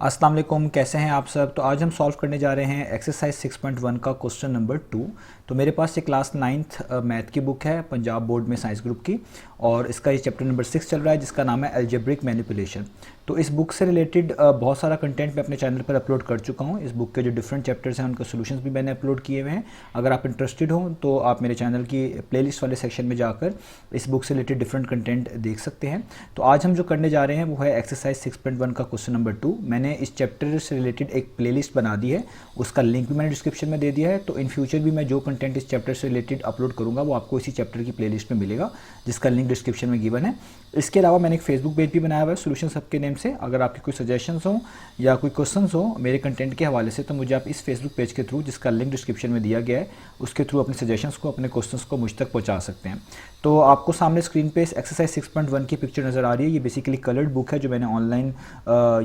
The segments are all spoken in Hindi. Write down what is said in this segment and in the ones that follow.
अस्सलाम वालेकुम, कैसे हैं आप सब। तो आज हम सॉल्व करने जा रहे हैं एक्सरसाइज 6.1 का क्वेश्चन नंबर 2। तो मेरे पास ये क्लास 9th मैथ की बुक है पंजाब बोर्ड में साइंस ग्रुप की, और इसका ये चैप्टर नंबर 6 चल रहा है जिसका नाम है अलजेब्रिक मैनिपुलेशन। तो इस बुक से रिलेटेड बहुत सारा कंटेंट मैं अपने चैनल पर अपलोड कर चुका हूँ। इस बुक के जो डिफरेंट चैप्टर्स हैं उनके सोल्यूशंस भी मैंने अपलोड किए हुए हैं। अगर आप इंटरेस्टेड हो तो आप मेरे चैनल की प्लेलिस्ट वाले सेक्शन में जाकर इस बुक से रिलेटेड डिफरेंट कंटेंट देख सकते हैं। तो आज हम जो करने जा रहे हैं वो है एक्सरसाइज 6.1 का क्वेश्चन नंबर 2। मैंने इस चैप्टर से रिलेटेड एक प्लेलिस्ट बना दी है, उसका लिंक भी मैंने डिस्क्रिप्शन में दे दिया है। तो इन फ्यूचर भी मैं जो कंटेंट इस चैप्टर से रिलेटेड अपलोड करूंगा वो आपको इसी चैप्टर की प्लेलिस्ट में मिलेगा, जिसका लिंक डिस्क्रिप्शन में गिवन है। इसके अलावा मैंने एक फेसबुक पेज भी बनाया हुआ है सोल्यूशन सब के नेम से। अगर आपके कोई सजेशंस हो या कोई क्वेश्चंस हो मेरे कंटेंट के हवाले से तो मुझे आप इस फेसबुक पेज के थ्रू, जिसका लिंक डिस्क्रिप्शन में दिया गया है, उसके थ्रू अपने सजेशंस को, अपने क्वेश्चंस को मुझ तक पहुंचा सकते हैं। तो आपको सामने स्क्रीन पे एक्सरसाइज 6.1 की पिक्चर नज़र आ रही है। ये बेसिकली कलर्ड बुक है जो मैंने ऑनलाइन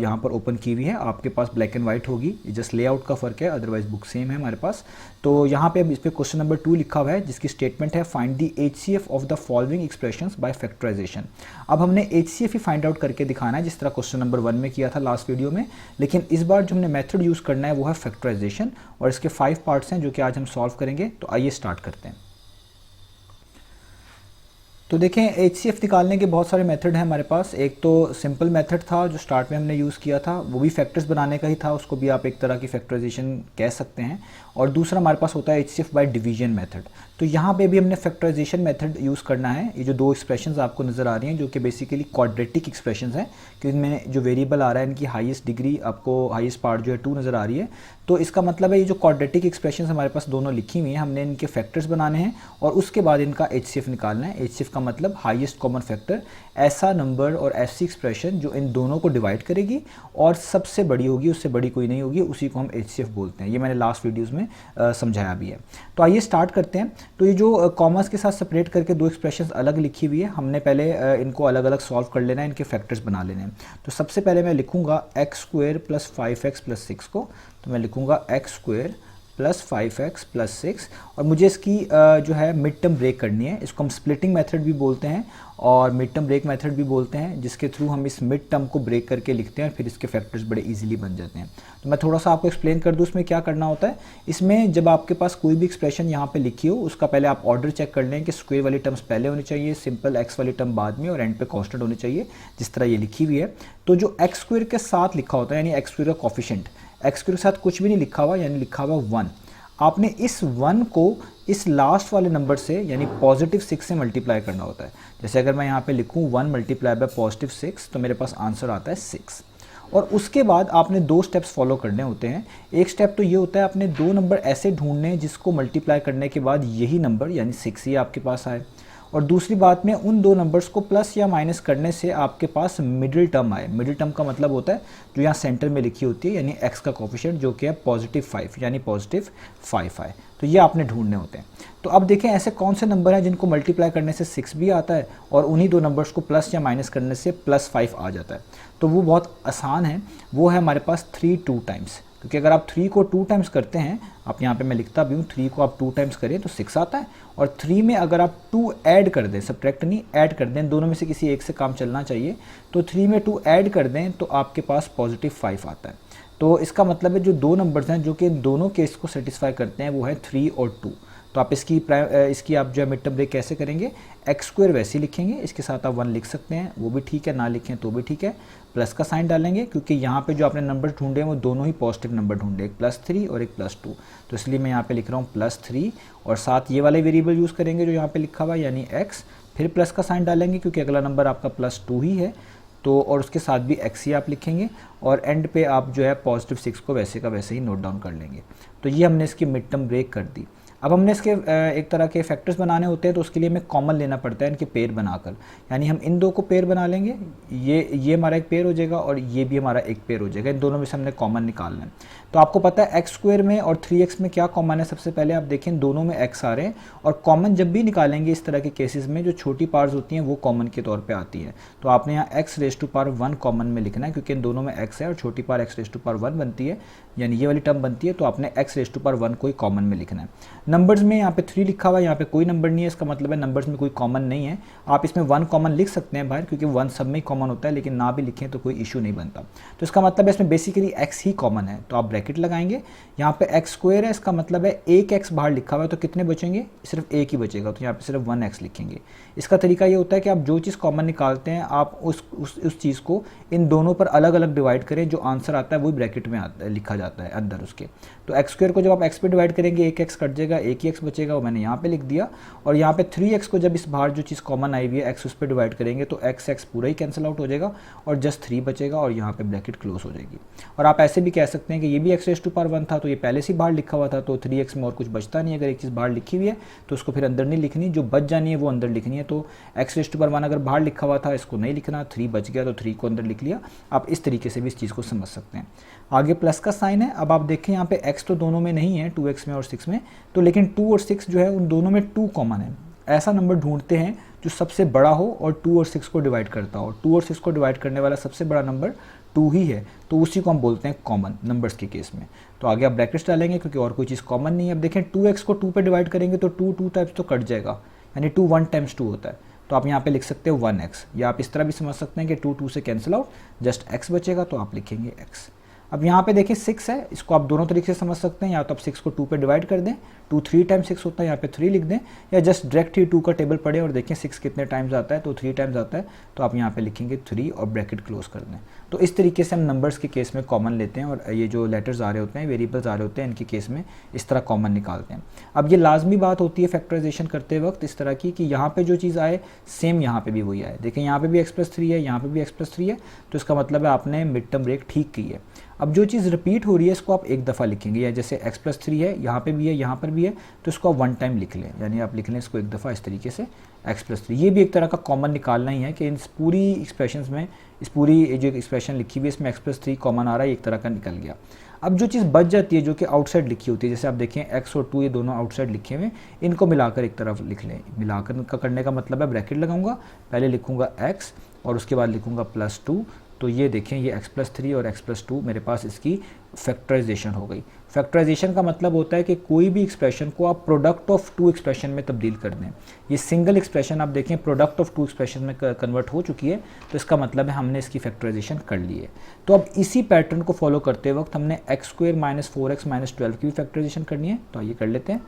यहाँ पर ओपन की हुई है। आपके पास ब्लैक एंड वाइट होगी, जस्ट लेआउट का फ़र्क है, अदरवाइज बुक सेम है हमारे पास। तो यहाँ पे अब इस पर क्वेश्चन नंबर 2 लिखा हुआ है जिसकी स्टेटमेंट है find the HCF of the following expressions by factorization. अब हमने एचसीएफ ही फाइंड आउट करके दिखाना है जिस तरह क्वेश्चन नंबर 1 में किया था लास्ट वीडियो में, लेकिन इस बार जो हमने मेथड यूज़ करना है वो है फैक्टराइजेशन, और इसके 5 पार्ट्स हैं जो कि आज हम सॉल्व करेंगे। तो आइए स्टार्ट करते हैं। तो देखें, एचसीएफ निकालने के बहुत सारे मेथड हैं हमारे पास। एक तो सिंपल मेथड था जो स्टार्ट में हमने यूज़ किया था, वो भी फैक्टर्स बनाने का ही था, उसको भी आप एक तरह की फैक्टराइजेशन कह सकते हैं। और दूसरा हमारे पास होता है एचसीएफ बाय डिवीजन मेथड। तो यहाँ पे भी हमने फैक्टराइजेशन मेथड यूज़ करना है। ये जो दो एक्सप्रेशंस आपको नज़र आ रही हैं जो कि बेसिकली क्वाड्रेटिक एक्सप्रेशंस हैं, क्योंकि इनमें जो वेरिएबल आ रहा है इनकी हाईएस्ट डिग्री, आपको हाईएस्ट पार्ट जो है 2 नज़र आ रही है। तो इसका मतलब है ये जो क्वाड्रेटिक एक्सप्रेशंस हमारे पास दोनों लिखी हुई हैं, हमने इनके फैक्टर्स बनाने हैं और उसके बाद इनका एचसीएफ निकालना है। एचसीएफ का मतलब हाईएस्ट कॉमन फैक्टर, ऐसा नंबर और ऐसी एक्सप्रेशन जो इन दोनों को डिवाइड करेगी और सबसे बड़ी होगी, उससे बड़ी कोई नहीं होगी, उसी को हम एचसीएफ बोलते हैं। ये मैंने लास्ट वीडियोज़ में समझाया भी है। तो आइए स्टार्ट करते हैं। तो ये जो कॉमर्स के साथ सेपरेट करके दो एक्सप्रेशंस अलग लिखी हुई है, हमने पहले इनको अलग अलग सॉल्व कर लेना है, इनके फैक्टर्स बना लेने हैं। तो सबसे पहले मैं लिखूंगा x square plus 5x plus 6 को। तो मैं लिखूंगा x square plus 5x plus 6, और मुझे इसकी जो है मिड टर्म ब्रेक करनी है। इसको हम स्प्लिटिंग मेथड भी बोलते हैं और मिड टर्म ब्रेक मेथड भी बोलते हैं, जिसके थ्रू हम इस मिड टर्म को ब्रेक करके लिखते हैं और फिर इसके फैक्टर्स बड़े इजीली बन जाते हैं। तो मैं थोड़ा सा आपको एक्सप्लेन कर दूँ इसमें क्या करना होता है। इसमें जब आपके पास कोई भी एक्सप्रेशन यहाँ पे लिखी हो, उसका पहले आप ऑर्डर चेक कर लें कि स्क्वायर वाली टर्म्स पहले होनी चाहिए, सिंपल एक्स वाली टर्म बाद में, और एंड पे कांस्टेंट होनी चाहिए जिस तरह ये लिखी हुई है। तो जो एक्स स्क्वायर के साथ लिखा होता है यानी एक्स स्क्वायर का कॉफिशिएंट, एक्स स्क्वायर के साथ कुछ भी नहीं लिखा हुआ यानी लिखा हुआ 1, आपने इस 1 को इस लास्ट वाले नंबर से यानी पॉजिटिव 6 से मल्टीप्लाई करना होता है। जैसे अगर मैं यहाँ पे लिखूँ 1 मल्टीप्लाई बाय पॉजिटिव 6 तो मेरे पास आंसर आता है 6। और उसके बाद आपने 2 स्टेप्स फॉलो करने होते हैं। एक स्टेप तो ये होता है आपने 2 नंबर ऐसे ढूंढने हैं जिसको मल्टीप्लाई करने के बाद यही नंबर यानी 6 ही आपके पास आए, और दूसरी बात में उन 2 नंबर्स को प्लस या माइनस करने से आपके पास मिडिल टर्म आए। मिडिल टर्म का मतलब होता है जो यहाँ सेंटर में लिखी होती है यानी x का कोफिशिएंट जो कि है पॉजिटिव 5 यानी पॉजिटिव 5 आए। तो ये आपने ढूंढने होते हैं। तो अब देखें ऐसे कौन से नंबर हैं जिनको मल्टीप्लाई करने से 6 भी आता है और उन्हीं 2 नंबर्स को प्लस या माइनस करने से प्लस 5 आ जाता है। तो वो बहुत आसान है, वो है हमारे पास 3 2 टाइम्स। क्योंकि अगर आप 3 को 2 टाइम्स करते हैं, आप यहाँ पे मैं लिखता भी हूँ 3 को आप 2 टाइम्स करें तो 6 आता है, और 3 में अगर आप 2 ऐड कर दें, सब्ट्रैक्ट नहीं ऐड कर दें, दोनों में से किसी एक से काम चलना चाहिए, तो 3 में 2 ऐड कर दें तो आपके पास पॉजिटिव 5 आता है। तो इसका मतलब है जो 2 नंबर्स हैं जो कि दोनों केस को सेटिस्फाई करते हैं वो है 3 और 2। तो आप इसकी आप जो है मिड टर्म ब्रेक कैसे करेंगे, एक्स स्क्वायर वैसे ही लिखेंगे, इसके साथ आप 1 लिख सकते हैं, वो भी ठीक है, ना लिखें तो भी ठीक है। प्लस का साइन डालेंगे क्योंकि यहाँ पे जो आपने नंबर ढूंढे हैं वो दोनों ही पॉजिटिव नंबर ढूंढे, एक +3 और एक +2। तो इसलिए मैं यहाँ पे लिख रहा हूँ +3, और साथ ये वाले वेरिएबल यूज़ करेंगे जो यहाँ पे लिखा हुआ है यानी x, फिर प्लस का साइन डालेंगे क्योंकि अगला नंबर आपका +2 ही है, तो और उसके साथ भी x ही आप लिखेंगे, और एंड पे आप जो है पॉजिटिव 6 को वैसे का वैसे ही नोट डाउन कर लेंगे। तो ये हमने इसकी मिड टर्म ब्रेक कर दी। अब हमने इसके एक तरह के फैक्टर्स बनाने होते हैं, तो उसके लिए हमें कॉमन लेना पड़ता है इनके पेयर बनाकर, यानी हम इन 2 को पेयर बना लेंगे, ये हमारा एक पेयर हो जाएगा और ये भी हमारा एक पेयर हो जाएगा। इन दोनों में से हमने कॉमन निकालना है। तो आपको पता है एक्स स्क्वायर में और 3x में क्या कॉमन है। सबसे पहले आप देखें दोनों में x आ रहे हैं, और कॉमन जब भी निकालेंगे इस तरह के केसेस में जो छोटी पार्ट्स होती हैं वो कॉमन के तौर पे आती है। तो आपने यहाँ x raise to power 1 common में लिखना है क्योंकि इन दोनों में x है और छोटी power x raise to power 1 बनती है, यानी ये वाली टर्म बनती है, तो आपने x रेज़ टू पावर 1 को ही कॉमन में लिखना है। नंबर्स में यहाँ पे 3 लिखा हुआ है, यहाँ पे कोई नंबर नहीं है, इसका मतलब है नंबर्स में कोई कॉमन नहीं है। आप इसमें 1 कॉमन लिख सकते हैं बाहर, क्योंकि 1 सब में ही कॉमन होता है, लेकिन ना भी लिखें तो कोई इशू नहीं बनता। तो इसका मतलब है इसमें बेसिकली x ही कॉमन है, तो आप ब्रैकेट लगाएंगे। यहाँ पे x स्क्वायर है, इसका मतलब है एक x बाहर लिखा हुआ है, तो कितने बचेंगे, सिर्फ एक ही बचेगा, तो यहाँ पे सिर्फ 1x लिखेंगे। इसका तरीका ये होता है कि आप जो चीज़ कॉमन निकालते हैं आप उस चीज़ को इन दोनों पर अलग अलग डिवाइड करें, जो आंसर आता है वही ब्रैकेट में लिखा जाता है अंदर उसके। तो एक्स स्क्वायर को जब आप x पे डिवाइड करेंगे एक x कट जाएगा, एक ही x बचेगा, वो मैंने यहाँ पे लिख दिया। और यहाँ पे 3x को जब इस बाहर जो चीज़ कॉमन आई हुई है x उस पर डिवाइड करेंगे तो x पूरा ही कैंसिल आउट हो जाएगा और जस्ट 3 बचेगा और यहाँ पे ब्रैकेट क्लोज हो जाएगी। और आप ऐसे भी कह सकते हैं कि ये भी x⁻1 था, तो ये पहले से बाहर लिखा हुआ था, तो 3x में और कुछ बचता नहीं। अगर एक चीज़ बाहर लिखी हुई है तो उसको फिर अंदर नहीं लिखनी, जो बच जानी है वो अंदर लिखनी है। तो x⁻1 अगर बाहर लिखा हुआ था, इसको नहीं लिखना, 3 बच गया तो 3 को अंदर लिख लिया। आप इस तरीके से भी इस चीज़ को समझ सकते हैं। आगे प्लस का साइन है। अब आप देखें यहाँ पे x तो दोनों में नहीं है, 2x में और 6 में, तो लेकिन 2 और 6 जो है उन दोनों में 2 कॉमन है। ऐसा नंबर ढूंढते हैं जो सबसे बड़ा हो और 2 और 6 को डिवाइड करता हो। 2 और 6 को डिवाइड करने वाला सबसे बड़ा नंबर 2 ही है, तो उसी को हम बोलते हैं कॉमन नंबर्स के केस में। तो आगे आप ब्रैकेट्स डालेंगे क्योंकि और कोई चीज़ कॉमन नहीं है। अब देखें 2x को 2 पे डिवाइड करेंगे तो 2 टाइम्स तो कट जाएगा, यानी 2 1 टाइम्स 2 होता है, तो आप यहाँ पे लिख सकते हो 1x, या आप इस तरह भी समझ सकते हैं कि 2 से कैंसिल आउट, जस्ट x बचेगा, तो आप लिखेंगे x। अब यहाँ पे देखिए 6 है, इसको आप दोनों तरीके से समझ सकते हैं, या तो आप 6 को 2 पे डिवाइड कर दें, 2 3 टाइम्स 6 होता है, यहाँ पे 3 लिख दें, या जस्ट डायरेक्ट ही 2 का टेबल पढ़े और देखें 6 कितने टाइम्स आता है, तो 3 टाइम्स आता है, तो आप यहाँ पे लिखेंगे 3 और ब्रैकेट क्लोज कर दें। तो इस तरीके से हम नंबर्स के केस में कॉमन लेते हैं, और ये जो लेटर्स आ रहे होते हैं, वेरिएबल्स आ रहे होते हैं, इनके केस में इस तरह कॉमन निकालते हैं। अब ये लाजमी बात होती है फैक्टराइजेशन करते वक्त इस तरह की कि यहाँ पे जो चीज़ आए सेम यहाँ पे भी वही आए। देखें यहाँ पे भी x+3 है, यहाँ पे भी x+3 है, तो इसका मतलब है आपने मिड टर्म ब्रेक ठीक की है। अब जो चीज़ रिपीट हो रही है इसको आप एक दफ़ा लिखेंगे, या जैसे x+3 है, यहाँ पे भी है, यहाँ पर भी है, तो इसको आप 1 टाइम लिख लें, यानी आप लिख लें इसको एक दफ़ा इस तरीके से x+3। ये भी एक तरह का कॉमन निकालना ही है कि इन पूरी एक्सप्रेशंस में, इस पूरी जो एक्सप्रेशन लिखी हुई है इसमें x+3 कॉमन आ रहा है, एक तरह का निकल गया। अब जो चीज़ बच जाती है जो कि आउटसाइड लिखी होती है, जैसे आप देखें x और 2 ये दोनों आउटसाइड लिखे हुए, इनको मिलाकर एक तरफ लिख लें। मिलाकर का करने का मतलब है ब्रैकेट लगाऊंगा, पहले लिखूंगा x और उसके बाद लिखूंगा +2, तो ये देखें ये x+3 और x+2 मेरे पास इसकी फैक्टराइजेशन हो गई। फैक्टराइजेशन का मतलब होता है कि कोई भी एक्सप्रेशन को आप प्रोडक्ट ऑफ 2 एक्सप्रेशन में तब्दील कर दें। ये सिंगल एक्सप्रेशन आप देखें प्रोडक्ट ऑफ 2 एक्सप्रेशन में कन्वर्ट हो चुकी है, तो इसका मतलब है हमने इसकी फैक्टराइजेशन कर ली है। तो अब इसी पैटर्न को फॉलो करते वक्त हमने x² - 4x - 12 की भी फैक्टराइजेशन करनी है, तो आइए कर लेते हैं।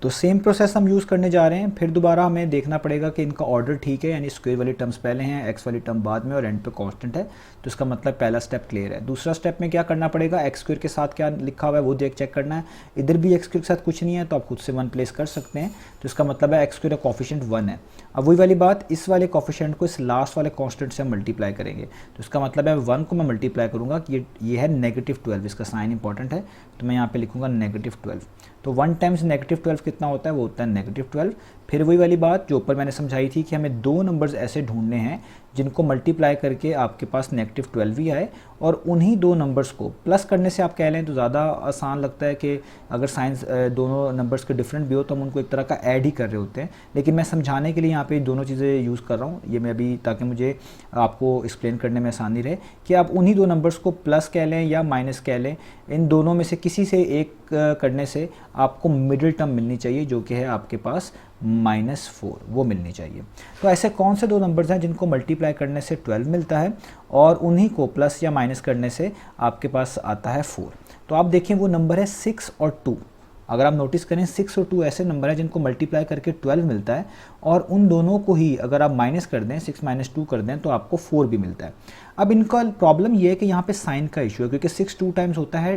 तो सेम प्रोसेस हम यूज़ करने जा रहे हैं। फिर दोबारा हमें देखना पड़ेगा कि इनका ऑर्डर ठीक है, यानी स्क्वायर वाली टर्म्स पहले हैं, एक्स वाली टर्म बाद में और एंड पे कांस्टेंट है, तो इसका मतलब पहला स्टेप क्लियर है। दूसरा स्टेप में क्या करना पड़ेगा, एक्स स्क्वायर के साथ क्या लिखा हुआ है वो चेक करना है। इधर भी एक्स स्क्वायर के साथ कुछ नहीं है तो आप खुद से 1 प्लेस कर सकते हैं, तो इसका मतलब है एक्स स्क्वायर का कॉफिशिएंट 1 है। अब वही वाली बात, इस वाले कॉफिशिएंट को इस लास्ट वाले कॉन्स्टेंट से हम मल्टीप्लाई करेंगे, तो इसका मतलब है 1 को मैं मल्टीप्लाई करूँगा कि ये है -12, इसका साइन इंपॉर्टेंट है, तो मैं यहाँ पे लिखूँगा -12। तो 1 टाइम्स -12 कितना होता है, वो होता है -12। फिर वही वाली बात जो ऊपर मैंने समझाई थी कि हमें 2 नंबर्स ऐसे ढूंढने हैं जिनको मल्टीप्लाई करके आपके पास -12 ही आए, और उन्हीं 2 नंबर्स को प्लस करने से आप कह लें तो ज़्यादा आसान लगता है कि अगर साइंस दोनों नंबर्स के डिफरेंट भी हो तो हम उनको एक तरह का ऐड ही कर रहे होते हैं, लेकिन मैं समझाने के लिए यहाँ पे दोनों चीज़ें यूज़ कर रहा हूँ। ये मैं अभी ताकि मुझे आपको एक्सप्लेन करने में आसानी रहे कि आप उन्हीं 2 नंबर्स को प्लस कह लें या माइनस कह लें, इन दोनों में से किसी से एक करने से आपको मिडिल टर्म मिलनी चाहिए जो कि है आपके पास -4, वो मिलनी चाहिए। तो ऐसे कौन से 2 नंबर्स हैं जिनको मल्टीप्लाई करने से 12 मिलता है और उन्हीं को प्लस या माइनस करने से आपके पास आता है 4। तो आप देखें वो नंबर है 6 और 2। अगर आप नोटिस करें 6 और 2 ऐसे नंबर हैं जिनको मल्टीप्लाई करके 12 मिलता है, और उन दोनों को ही अगर आप माइनस कर दें, 6 - 2 कर दें, तो आपको 4 भी मिलता है। अब इनका प्रॉब्लम ये है कि यहाँ पे साइन का इशू है, क्योंकि 6 2 टाइम्स होता है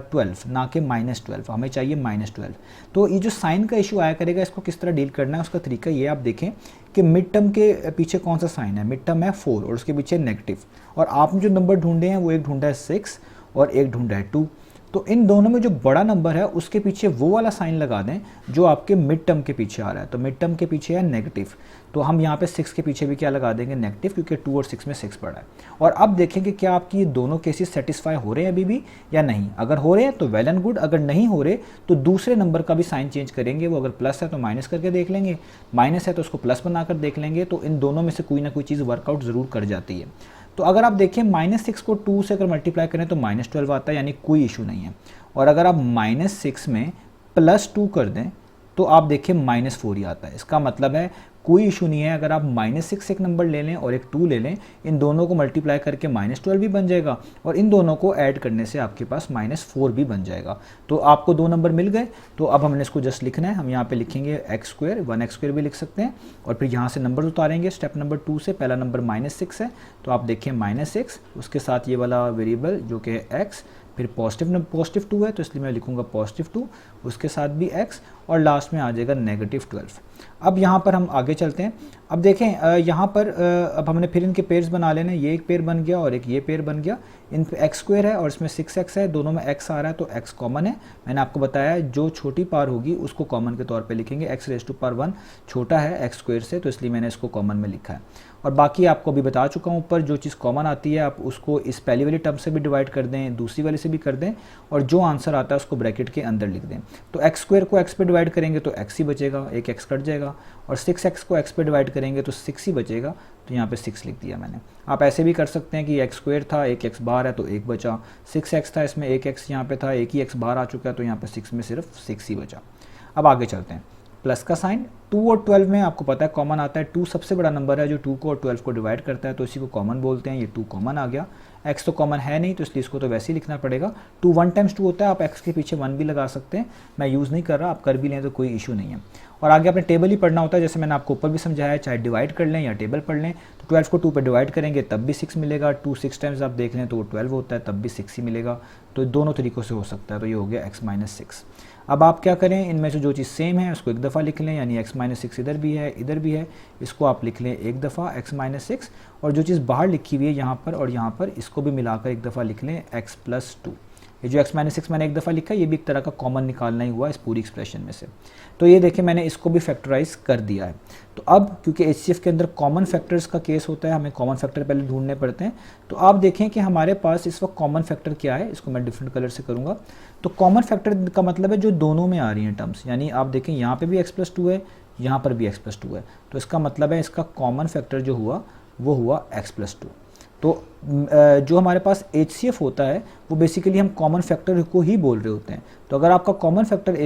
12 ना कि -12, हमें चाहिए -12। तो ये जो साइन का इशू आया करेगा, इसको किस तरह डील करना है उसका तरीका ये आप देखें कि मिड टर्म के पीछे कौन सा साइन है, मिड टर्म है 4 और उसके पीछे नेगेटिव, और आपने जो नंबर ढूंढे हैं वो एक ढूंढा है 6 और एक ढूंढा है 2। तो इन दोनों में जो बड़ा नंबर है उसके पीछे वो वाला साइन लगा दें जो आपके मिड टर्म के पीछे आ रहा है। तो मिड टर्म के पीछे है नेगेटिव, तो हम यहाँ पे 6 के पीछे भी क्या लगा देंगे, नेगेटिव, क्योंकि 2 और 6 में 6 पड़ा है। और अब देखेंगे क्या आपकी ये दोनों केसेस सेटिस्फाई हो रहे हैं अभी भी या नहीं। अगर हो रहे हैं तो वेल एंड गुड, अगर नहीं हो रहे तो दूसरे नंबर का भी साइन चेंज करेंगे। वो अगर प्लस है तो माइनस करके देख लेंगे, माइनस है तो उसको प्लस बनाकर देख लेंगे। तो इन दोनों में से कोई ना कोई चीज़ वर्कआउट ज़रूर कर जाती है। तो अगर आप देखें -6 को 2 से अगर मल्टीप्लाई करें तो -12 आता है, यानी कोई इशू नहीं है। और अगर आप -6 में +2 कर दें तो आप देखिए -4 ही आता है। इसका मतलब है कोई इशू नहीं है, अगर आप -6 एक नंबर ले लें और एक 2 ले लें, इन दोनों को मल्टीप्लाई करके -12 भी बन जाएगा और इन दोनों को ऐड करने से आपके पास -4 भी बन जाएगा। तो आपको 2 नंबर मिल गए। तो अब हमने इसको जस्ट लिखना है, हम यहाँ पे लिखेंगे x² 1x² भी लिख सकते हैं और फिर यहाँ से नंबर उतारेंगे स्टेप नंबर 2 से। पहला नंबर -6 है तो आप देखिए -6, उसके साथ ये वाला वेरिएबल जो कि है x, फिर पॉजिटिव 2 है तो इसलिए मैं लिखूंगा +2, उसके साथ भी x और लास्ट में आ जाएगा -12। अब यहाँ पर हम आगे चलते हैं। अब देखें यहाँ पर अब हमने फिर इनके पेयर्स बना लेने, ये एक पेयर बन गया और एक ये पेयर बन गया। इन पे x² है और इसमें 6x है, दोनों में x आ रहा है तो x कॉमन है। मैंने आपको बताया जो छोटी पावर होगी उसको कॉमन के तौर पे लिखेंगे। x⁻1 छोटा है x² से तो इसलिए मैंने इसको कॉमन में लिखा है। और बाकी आपको अभी बता चुका हूँ ऊपर, जो चीज़ कॉमन आती है आप उसको इस पहली वाली टर्म से भी डिवाइड कर दें, दूसरी वाली से भी कर दें और जो आंसर आता है उसको ब्रैकेट के अंदर लिख दें। तो x² को x पे डिवाइड करेंगे तो x ही बचेगा, एक x कट जाएगा, और 6x को x पे डिवाइड करेंगे तो 6 ही बचेगा, तो यहाँ पे 6 लिख दिया मैंने। आप ऐसे भी कर सकते हैं कि x² था, एक x बाहर है तो 1 बचा, 6x था इसमें एक x यहाँ पे था, एक ही x बाहर आ चुका है तो यहाँ पे 6 में सिर्फ 6 ही बचा। अब आगे चलते हैं। प्लस का साइन 2 और 12 में आपको पता है कॉमन आता है। 2 सबसे बड़ा नंबर है जो 2 को और 12 को डिवाइड करता है तो इसी को कॉमन बोलते हैं। ये 2 कॉमन आ गया, x तो कॉमन है नहीं तो इसलिए इसको तो वैसे ही लिखना पड़ेगा। 2 1 टाइम्स 2 होता है, आप x के पीछे 1 भी लगा सकते हैं, मैं यूज़ नहीं कर रहा, आप कर भी लें तो कोई इशू नहीं है। और आगे आपने टेबल ही पढ़ना होता है, जैसे मैंने आपको ऊपर भी समझाया है, चाहे डिवाइड कर लें या टेबल पढ़ लें। तो 12 को 2 पे डिवाइड करेंगे तब भी 6 मिलेगा, 2 6 टाइम्स आप देख लें तो वो 12 होता है तब भी 6 ही मिलेगा। तो दोनों तरीक़ों से हो सकता है, तो ये हो गया x-6। अब आप क्या करें, इनमें से जो चीज़ सेम है उसको एक दफ़ा लिख लें, यानी x-6 इधर भी है इधर भी है, इसको आप लिख लें एक दफ़ा x-6, और जो चीज़ बाहर लिखी हुई है यहाँ पर और यहाँ पर इसको भी मिलाकर एक दफ़ा लिख लें x+2। ये जो x-6 मैंने एक दफ़ा लिखा है ये भी एक तरह का कॉमन निकालना ही हुआ इस पूरी एक्सप्रेशन में से। तो ये देखिए मैंने इसको भी फैक्टराइज कर दिया है। तो अब क्योंकि HCF के अंदर कॉमन फैक्टर्स का केस होता है, हमें कॉमन फैक्टर पहले ढूंढने पड़ते हैं। तो आप देखें कि हमारे पास इस वक्त कॉमन फैक्टर क्या है, इसको मैं डिफरेंट कलर से करूँगा। तो कॉमन फैक्टर का मतलब है जो दोनों में आ रही हैं टर्म्स, यानी आप देखें यहाँ पर भी x+2 है, यहाँ पर भी x+2 है, तो इसका मतलब है इसका कॉमन फैक्टर जो हुआ वो हुआ x+2। तो जो हमारे पास HCF होता है वो बेसिकली हम कॉमन फैक्टर को ही बोल रहे होते हैं। तो अगर आपका कॉमन फैक्टर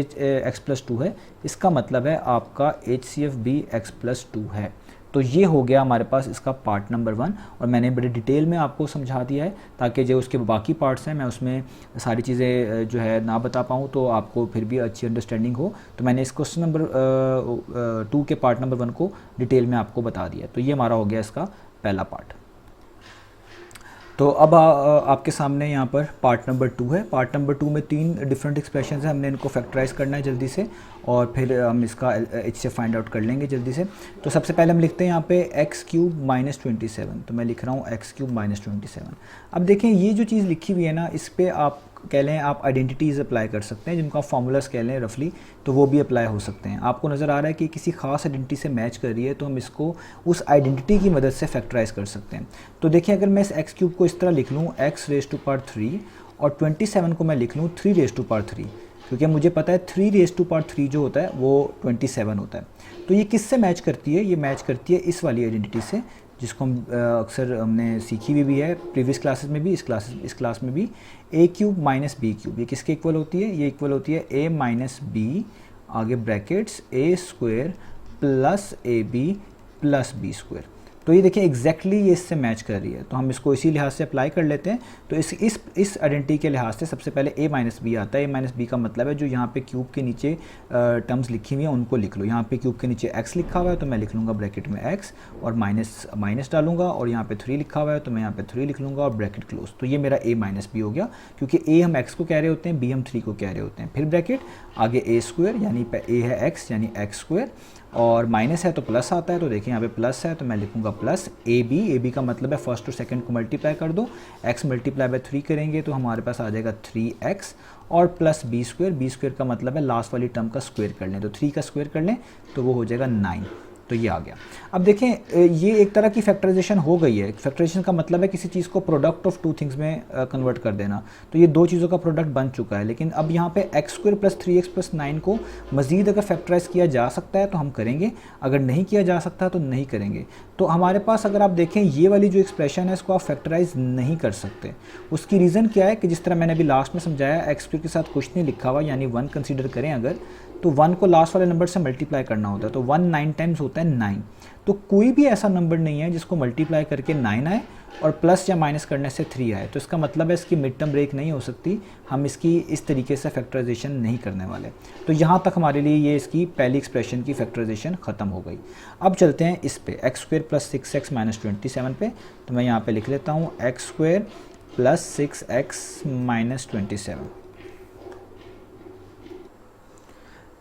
x+2 है, इसका मतलब है आपका HCF भी x+2 है। तो ये हो गया हमारे पास इसका पार्ट नंबर 1, और मैंने बड़े डिटेल में आपको समझा दिया है ताकि जो उसके बाकी पार्ट्स हैं मैं उसमें सारी चीज़ें जो है ना बता पाऊँ तो आपको फिर भी अच्छी अंडरस्टैंडिंग हो। तो मैंने इस क्वेश्चन नंबर 2 के पार्ट नंबर 1 को डिटेल में आपको बता दिया। तो ये हमारा हो गया इसका पहला पार्ट। तो अब आपके सामने यहाँ पर पार्ट नंबर 2 है। पार्ट नंबर 2 में 3 डिफरेंट एक्सप्रेशन है, हमने इनको फैक्टराइज करना है जल्दी से और फिर हम इसका HCF फाइंड आउट कर लेंगे जल्दी से। तो सबसे पहले हम लिखते हैं यहाँ पे x³ - 27। तो मैं लिख रहा हूँ x³ - 27। अब देखें ये जो चीज़ लिखी हुई है ना, इस पर आप कह लें आप आइडेंटिटीज़ अप्लाई कर सकते हैं, जिनको आप फार्मूलास कह लें रफली, तो वो भी अप्लाई हो सकते हैं। आपको नज़र आ रहा है कि किसी खास आइडेंटिटी से मैच कर रही है तो हम इसको उस आइडेंटिटी की मदद से फैक्टराइज कर सकते हैं। तो देखिए अगर मैं इस x³ को इस तरह लिख लूँ x⁻³ और 27 को मैं लिख लूँ 3⁻3, क्योंकि मुझे पता है 3⁻3 जो होता है वो 27 होता है। तो ये किससे मैच करती है, ये मैच करती है इस वाली आइडेंटिटी से, जिसको हम अक्सर हमने सीखी हुई भी है प्रीवियस क्लासेस में भी, इस क्लास में भी। a³ - b³, ये किसके इक्वल होती है, ये इक्वल होती है a - b आगे ब्रैकेट्स a² + ab + b²। तो ये देखिए एग्जैक्टली ये इससे मैच कर रही है, तो हम इसको इसी लिहाज से अप्लाई कर लेते हैं। तो इस आइडेंटिटी के लिहाज से सबसे पहले a - b आता है। a - b का मतलब है जो यहाँ पे क्यूब के नीचे टर्म्स लिखी हुई हैं उनको लिख लो। यहाँ पे क्यूब के नीचे x लिखा हुआ है तो मैं लिख लूँगा ब्रैकेट में x और माइनस डालूंगा, और यहाँ पे 3 लिखा हुआ है तो मैं यहाँ पे 3 लिख लूँगा और ब्रैकेट क्लोज। तो ये मेरा a - b हो गया, क्योंकि a हम x को कह रहे होते हैं, b हम 3 को कह रहे होते हैं। फिर ब्रैकेट आगे a² यानी a है x यानी x², और माइनस है तो प्लस आता है, तो देखिए यहाँ पे प्लस है तो मैं लिखूंगा प्लस ab का मतलब है फर्स्ट और सेकंड को मल्टीप्लाई कर दो, x × 3 करेंगे तो हमारे पास आ जाएगा 3x, और प्लस b² का मतलब है लास्ट वाली टर्म का स्क्वायर कर लें, तो 3 का स्क्वायर कर लें तो वो हो जाएगा 9। तो ये आ गया। अब देखें ये एक तरह की फैक्टराइजेशन हो गई है। फैक्टराइजेशन का मतलब है किसी चीज़ को प्रोडक्ट ऑफ टू थिंग्स में कन्वर्ट कर देना। तो ये दो चीज़ों का प्रोडक्ट बन चुका है। लेकिन अब यहाँ पे x square plus 3x plus 9 को मज़ीद अगर फैक्टराइज किया जा सकता है तो हम करेंगे, अगर नहीं किया जा सकता तो नहीं करेंगे। तो हमारे पास अगर आप देखें ये वाली जो एक्सप्रेशन है इसको आप फैक्टराइज नहीं कर सकते। उसकी रीज़न क्या है कि जिस तरह मैंने अभी लास्ट में समझाया, एक्स स्क्वायर के साथ कुछ नहीं लिखा हुआ, यानी 1 कंसीडर करें अगर, तो 1 को लास्ट वाले नंबर से मल्टीप्लाई करना होता है। तो 1 9 टाइम्स होता है 9। तो कोई भी ऐसा नंबर नहीं है जिसको मल्टीप्लाई करके 9 आए और प्लस या माइनस करने से 3 आए। तो इसका मतलब है इसकी मिड टर्म ब्रेक नहीं हो सकती, हम इसकी इस तरीके से फैक्टराइजेशन नहीं करने वाले। तो यहाँ तक हमारे लिए ये इसकी पहली एक्सप्रेशन की फैक्टराइजेशन ख़त्म हो गई। अब चलते हैं इस पे x square plus 6x minus 27 पे। तो मैं यहाँ पे लिख लेता हूँ x square plus 6x minus 27।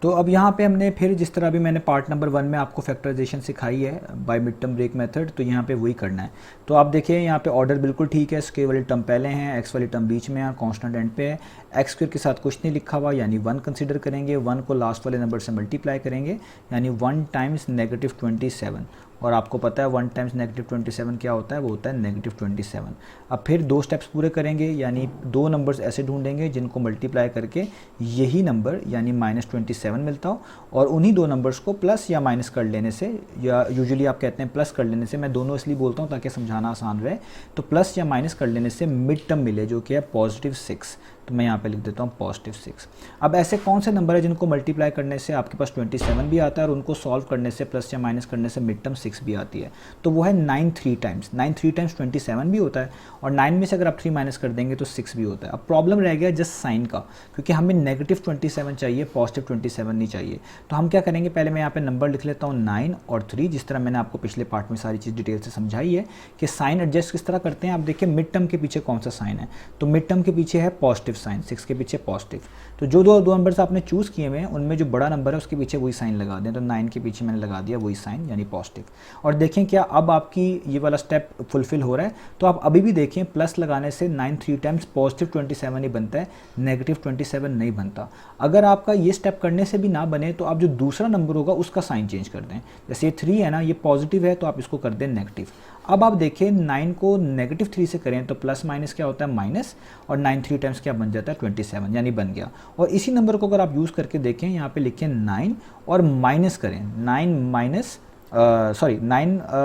तो अब यहाँ पे हमने फिर जिस तरह भी मैंने पार्ट नंबर 1 में आपको फैक्टराइजेशन सिखाई है by mid term break method, तो यहाँ पे वही करना है। तो आप देखिए यहाँ पे ऑर्डर बिल्कुल ठीक है, स्क्वायर वाली टर्म पहले हैं, एक्स वाली टर्म बीच में है, कांस्टेंट एंड पे है। एक्स स्क्वायर के साथ कुछ नहीं लिखा हुआ यानी 1 कंसीडर करेंगे, 1 को लास्ट वाले नंबर से मल्टीप्लाई करेंगे यानी 1 टाइम्स नेगेटिव 27। और आपको पता है 1 टाइम्स नेगेटिव 27 क्या होता है, वो होता है नेगेटिव 27। अब फिर 2 स्टेप्स पूरे करेंगे यानी 2 नंबर्स ऐसे ढूंढेंगे जिनको मल्टीप्लाई करके यही नंबर यानी माइनस 27 मिलता हो, और उन्हीं 2 नंबर्स को प्लस या माइनस कर लेने से, या यूजुअली आप कहते हैं प्लस कर लेने से, मैं दोनों इसलिए बोलता हूँ ताकि समझाना आसान रहे। तो प्लस या माइनस कर लेने से मिड टर्म मिले जो कि है पॉजिटिव 6। तो मैं यहाँ पे लिख देता हूँ पॉजिटिव 6। अब ऐसे कौन से नंबर है जिनको मल्टीप्लाई करने से आपके पास 27 भी आता है और उनको सॉल्व करने से प्लस या माइनस करने से मिड टर्म 6 भी आती है? तो वो है 9 3 टाइम्स। 9 3 टाइम्स 27 भी होता है, और 9 में से अगर आप 3 माइनस कर देंगे तो 6 भी होता है। अब प्रॉब्लम रह गया जस्ट साइन का, क्योंकि हमें नेगेटिव 27 चाहिए, पॉजिटिव 27 नहीं चाहिए। तो हम क्या करेंगे, पहले मैं यहाँ पे नंबर लिख लेता हूँ 9 और 3, जिस तरह मैंने आपको पिछले पार्ट में सारी चीज़ डिटेल से समझाई है कि साइन एडजस्ट किस तरह करते हैं। आप देखिए मिड टर्म के पीछे कौन सा साइन है, तो मिड टर्म के पीछे है पॉजिटिव साइन, 6 के पीछे पॉजिटिव। तो जो दो नंबर्स आपने चूज़ किए हुए हैं उनमें जो बड़ा नंबर है उसके पीछे वही साइन लगा दें। तो 9 के पीछे मैंने लगा दिया वही साइन यानी पॉजिटिव। और देखें क्या अब आपकी ये वाला स्टेप फुलफिल हो रहा है। तो आप अभी भी देखें प्लस लगाने से 9 3 टाइम्स पॉजिटिव 27 ही बनता है, नेगेटिव 27 नहीं बनता। अगर आपका ये स्टेप करने से भी ना बने तो आप जो दूसरा नंबर होगा उसका साइन चेंज कर दें। जैसे ये 3 है ना, ये पॉजिटिव है तो आप इसको कर दें नेगेटिव। अब आप देखें 9 को नेगेटिव 3 से करें तो प्लस माइनस क्या होता है, माइनस, और 9 3 टाइम्स क्या बन जाता है, 27 यानी बन गया। और इसी नंबर को अगर आप यूज़ करके देखें, यहाँ पे लिखें 9 और माइनस करें, 9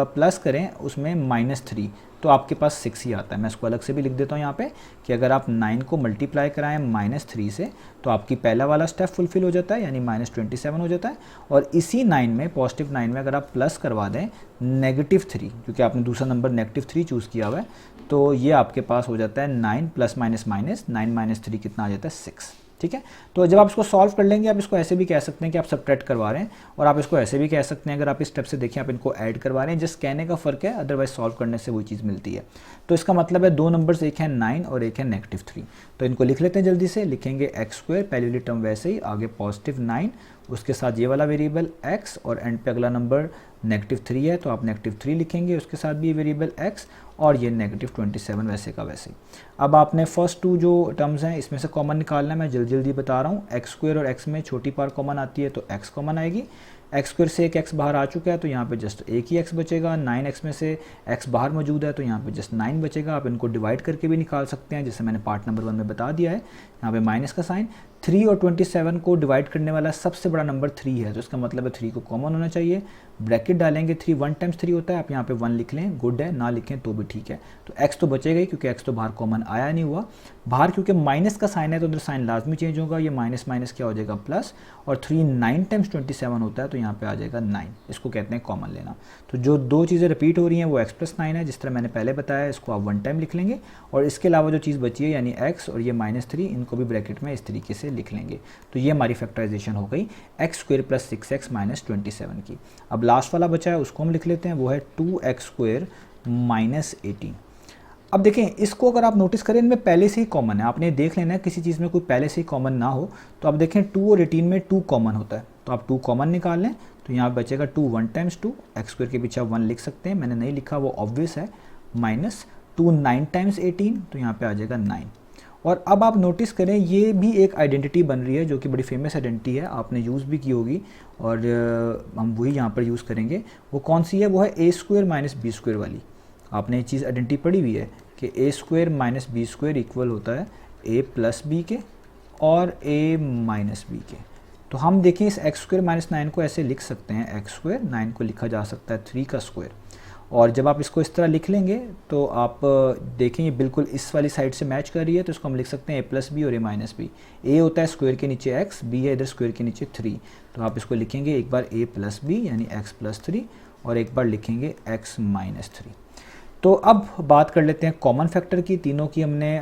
प्लस करें उसमें -3, तो आपके पास 6 ही आता है। मैं इसको अलग से भी लिख देता हूँ यहाँ पे कि अगर आप 9 को मल्टीप्लाई कराएं -3 से तो आपकी पहला वाला स्टेप फुलफिल हो जाता है यानी -27 हो जाता है। और इसी 9 में, पॉजिटिव 9 में अगर आप प्लस करवा दें -3, क्योंकि आपने दूसरा नंबर -3 चूज़ किया हुआ है, तो ये आपके पास हो जाता है 9 प्लस माइनस माइनस 9 - 3 कितना आ जाता है, 6। ठीक है, तो जब आप इसको सॉल्व कर लेंगे, आप इसको ऐसे भी कह सकते हैं कि आप सबट्रैक्ट करवा रहे हैं, और आप इसको ऐसे भी कह सकते हैं अगर आप इस स्टेप से देखें आप इनको ऐड करवा रहे हैं। जस्ट कहने का फ़र्क है, अदरवाइज सॉल्व करने से वही चीज़ मिलती है। तो इसका मतलब है 2 नंबर्स, एक है 9 और एक है -3। तो इनको लिख लेते हैं जल्दी से। लिखेंगे एक्स स्क्वायर, पहली वाली टर्म वैसे ही, आगे पॉजिटिव 9, उसके साथ ये वाला वेरिएबल x, और एंड पे अगला नंबर -3 है तो आप -3 लिखेंगे, उसके साथ भी ये वेरिएबल x, और ये -27 वैसे का वैसे ही। अब आपने फर्स्ट 2 जो टर्म्स हैं इसमें से कॉमन निकालना है। मैं जल्दी जल्दी बता रहा हूँ। एक्स स्क्वायर और x में छोटी पार कॉमन आती है तो x कॉमन आएगी। एक्स स्क्वायर से एक x बाहर आ चुका है तो यहाँ पे जस्ट एक ही x बचेगा। 9x में से x बाहर मौजूद है तो यहाँ पे जस्ट 9 बचेगा। आप इनको डिवाइड करके भी निकाल सकते हैं, जैसे मैंने पार्ट नंबर 1 में बता दिया है। यहाँ पे माइनस का साइन, 3 और 27 को डिवाइड करने वाला सबसे बड़ा नंबर 3 है, तो इसका मतलब है 3 को कॉमन होना चाहिए। ब्रैकेट डालेंगे, 3 1 टाइम्स 3 होता है, आप यहाँ पे 1 लिख लें, गुड है, ना लिखें तो भी ठीक है। तो x तो बचेगा ही क्योंकि x तो बाहर कॉमन आया नहीं हुआ। बाहर क्योंकि माइनस का साइन है तो उधर साइन लाजमी चेंज होगा, ये माइनस माइनस क्या हो जाएगा, प्लस, और 3 9 टाइम्स 27 होता है तो यहाँ पे आ जाएगा 9, इसको कहते हैं कॉमन लेना। तो जो 2 चीज़ें रिपीट हो रही हैं वो x + 9 है, जिस तरह मैंने पहले बताया, इसको आप 1 टाइम लिख लेंगे, और इसके अलावा जो चीज़ बची है यानी x और ये -3, इनको भी ब्रैकेट में इस तरीके से लिख लेंगे। तो ये हमारी फैक्टराइजेशन हो गई x square plus 6x minus 27 की। अब लास्ट वाला बचा है उसको हम लिख लेते हैं, वो है 2x स्क्वायर माइनस 18। अब देखें इसको अगर आप नोटिस करें इनमें पहले से ही कॉमन है, आपने देख लेना है किसी चीज़ में कोई पहले से ही कॉमन ना हो। तो आप देखें 2 और 18 में 2 कॉमन होता है, तो आप 2 कॉमन निकाल लें, तो यहाँ बचेगा 2 1 टाइम्स 2, एक्स स्क्वायर के पीछे 1 लिख सकते हैं, मैंने नहीं लिखा वो ऑब्वियस है, माइनस 2 9 टाइम्स 18, तो यहाँ पे आ जाएगा 9, और अब आप नोटिस करें ये भी एक आइडेंटिटी बन रही है जो कि बड़ी फेमस आइडेंटिटी है, आपने यूज़ भी की होगी और हम वही यहाँ पर यूज़ करेंगे। वो कौन सी है? वो है A square minus B square वाली। आपने ये चीज़ आइडेंटिटी पढ़ी हुई है कि A square minus B square equal होता है ए प्लस बी के और ए माइनस बी के। तो हम देखें इस एक्स स्क्वायर माइनस 9 को ऐसे लिख सकते हैं, एक्स स्क्वायर 9 को लिखा जा सकता है 3 का स्क्वायर। और जब आप इसको इस तरह लिख लेंगे तो आप देखें ये बिल्कुल इस वाली साइड से मैच कर रही है, तो इसको हम लिख सकते हैं ए प्लस बी और ए माइनस बी। ए होता है स्क्वायर के नीचे एक्स, बी है इधर स्क्वायर के नीचे 3। तो आप इसको लिखेंगे एक बार ए प्लस बी यानी एक्स प्लस 3 और एक बार लिखेंगे एक्स माइनस 3। तो अब बात कर लेते हैं कॉमन फैक्टर की। तीनों की हमने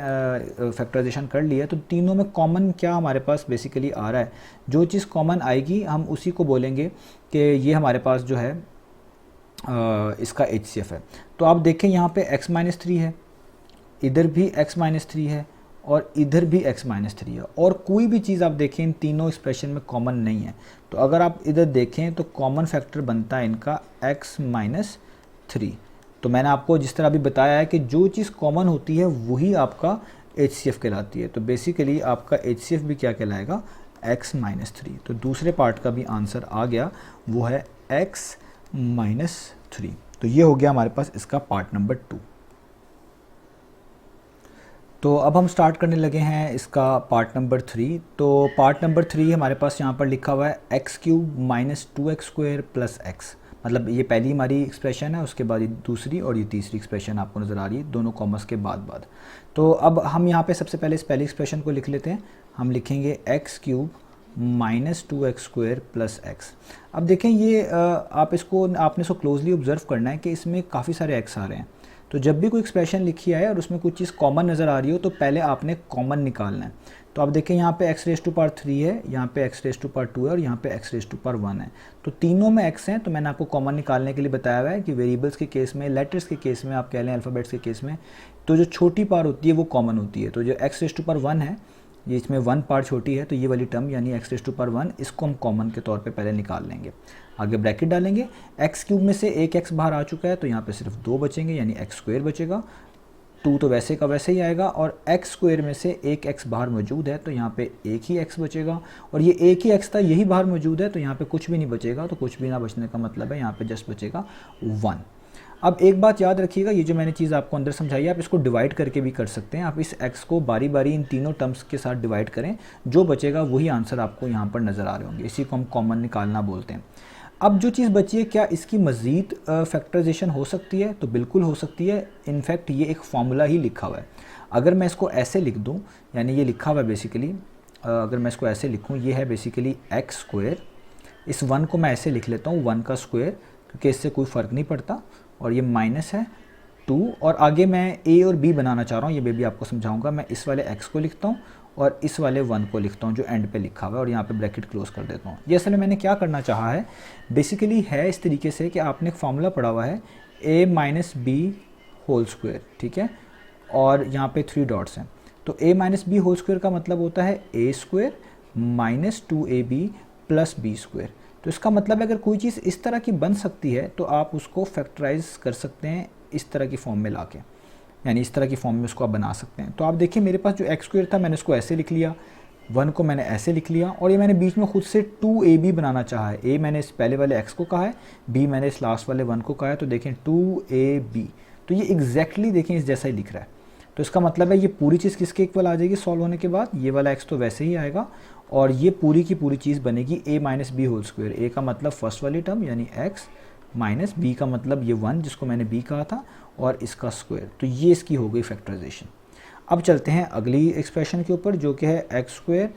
फैक्टराइजेशन कर लिया, तो तीनों में कॉमन क्या हमारे पास बेसिकली आ रहा है? जो चीज़ कॉमन आएगी हम उसी को बोलेंगे कि ये हमारे पास जो है इसका HCF है। तो आप देखें यहाँ पे x माइनस 3 है, इधर भी x माइनस 3 है और इधर भी x माइनस 3 है, और कोई भी चीज़ आप देखें इन तीनों एक्सप्रेशन में कॉमन नहीं है। तो अगर आप इधर देखें तो कॉमन फैक्टर बनता है इनका x माइनस 3। तो मैंने आपको जिस तरह अभी बताया है कि जो चीज़ कॉमन होती है वही आपका HCF कहलाती है। तो बेसिकली आपका HCF भी क्या कहलाएगा? x minus 3। तो दूसरे पार्ट का भी आंसर आ गया, वो है x माइनस 3। तो ये हो गया हमारे पास इसका पार्ट नंबर 2। तो अब हम स्टार्ट करने लगे हैं इसका पार्ट नंबर 3। तो पार्ट नंबर 3 हमारे पास यहाँ पर लिखा हुआ है x cube minus 2x square plus x. मतलब ये पहली हमारी एक्सप्रेशन है, उसके बाद ये दूसरी और ये तीसरी एक्सप्रेशन आपको नज़र आ रही है, दोनों कॉमर्स के बाद। तो अब हम यहाँ पे सबसे पहले इस पहली एक्सप्रेशन को लिख लेते हैं। हम लिखेंगे x cube minus 2x square plus x. अब देखें ये आपने इसको क्लोजली ऑब्जर्व करना है कि इसमें काफ़ी सारे एक्स आ रहे हैं। तो जब भी कोई एक्सप्रेशन लिखी है और उसमें कुछ चीज़ कॉमन नज़र आ रही हो तो पहले आपने कॉमन निकालना है। तो आप देखें यहाँ पे x रेज़ टू पावर 3 है, यहाँ पे x रेज़ टू पावर 2 है और यहाँ पे x रेज़ टू पावर 1 है। तो तीनों में x हैं। तो मैंने आपको कॉमन निकालने के लिए बताया हुआ है कि वेरिएबल्स के केस में, लेटर्स के केस में, आप कह लें अल्फ़ाबेट्स के केस में, तो जो छोटी पावर होती है वो कॉमन होती है। तो जो x रेज़ टू पावर 1 है, ये इसमें 1 पार्ट छोटी है, तो ये वाली टर्म यानी x रेज़ टू पावर 1, इसको हम कॉमन के तौर पे पहले निकाल लेंगे। आगे ब्रैकेट डालेंगे, x क्यूब में से एक x बाहर आ चुका है तो यहाँ पे सिर्फ 2 बचेंगे यानी x स्क्वायर बचेगा। 2 तो वैसे का वैसे ही आएगा और x स्क्वायर में से एक x बाहर मौजूद है तो यहाँ पे एक ही x बचेगा, और ये एक ही x था यही बाहर मौजूद है तो यहाँ पे कुछ भी नहीं बचेगा। तो कुछ भी ना बचने का मतलब है यहाँ पे जस्ट बचेगा 1। अब एक बात याद रखिएगा, ये जो मैंने चीज़ आपको अंदर समझाई है आप इसको डिवाइड करके भी कर सकते हैं। आप इस x को बारी बारी इन तीनों टर्म्स के साथ डिवाइड करें, जो बचेगा वही आंसर आपको यहाँ पर नज़र आ रहे होंगे। इसी को हम कॉमन निकालना बोलते हैं। अब जो चीज़ बची है, क्या इसकी मज़ीद फैक्टराइजेशन हो सकती है? तो बिल्कुल हो सकती है। इनफैक्ट ये एक फार्मूला ही लिखा हुआ है। अगर मैं इसको ऐसे लिख दूँ, यानी ये लिखा हुआ है बेसिकली, अगर मैं इसको ऐसे लिखूँ, ये है बेसिकली एक्स स्क्वायर। इस 1 को मैं ऐसे लिख लेता हूँ 1 का स्क्वायर, क्योंकि इससे कोई फ़र्क नहीं पड़ता, और ये माइनस है 2, और आगे मैं a और b बनाना चाह रहा हूँ, ये भी आपको समझाऊंगा। मैं इस वाले x को लिखता हूँ और इस वाले 1 को लिखता हूँ जो एंड पे लिखा हुआ है, और यहाँ पे ब्रैकेट क्लोज कर देता हूँ। ये असल में मैंने क्या करना चाहा है बेसिकली है इस तरीके से कि आपने एक फार्मूला पढ़ा हुआ है a minus b whole square, ठीक है, और यहाँ पे 3 डॉट्स हैं। तो a minus b whole square का मतलब होता है a square minus 2ab plus b square. तो इसका मतलब है अगर कोई चीज़ इस तरह की बन सकती है तो आप उसको फैक्टराइज कर सकते हैं इस तरह की फॉर्म में लाके, यानी इस तरह की फॉर्म में उसको आप बना सकते हैं। तो आप देखिए मेरे पास जो एक्स स्क्वायर था मैंने उसको ऐसे लिख लिया, 1 को मैंने ऐसे लिख लिया, और ये मैंने बीच में खुद से 2ab बनाना चाहा है। a मैंने इस पहले वाले x को कहा है, b मैंने इस लास्ट वाले 1 को कहा है। तो देखें 2ab, तो ये एग्जैक्टली देखें इस जैसा ही दिख रहा है। तो इसका मतलब है ये पूरी चीज़ किसके इक्वल आ जाएगी सॉल्व होने के बाद? ये वाला x तो वैसे ही आएगा, और ये पूरी की पूरी चीज़ बनेगी a minus b whole square. a का मतलब फर्स्ट वाली टर्म यानी x, माइनस b का मतलब ये 1 जिसको मैंने b कहा था, और इसका स्क्वायर। तो ये इसकी हो गई फैक्टराइजेशन। अब चलते हैं अगली एक्सप्रेशन के ऊपर जो कि है x square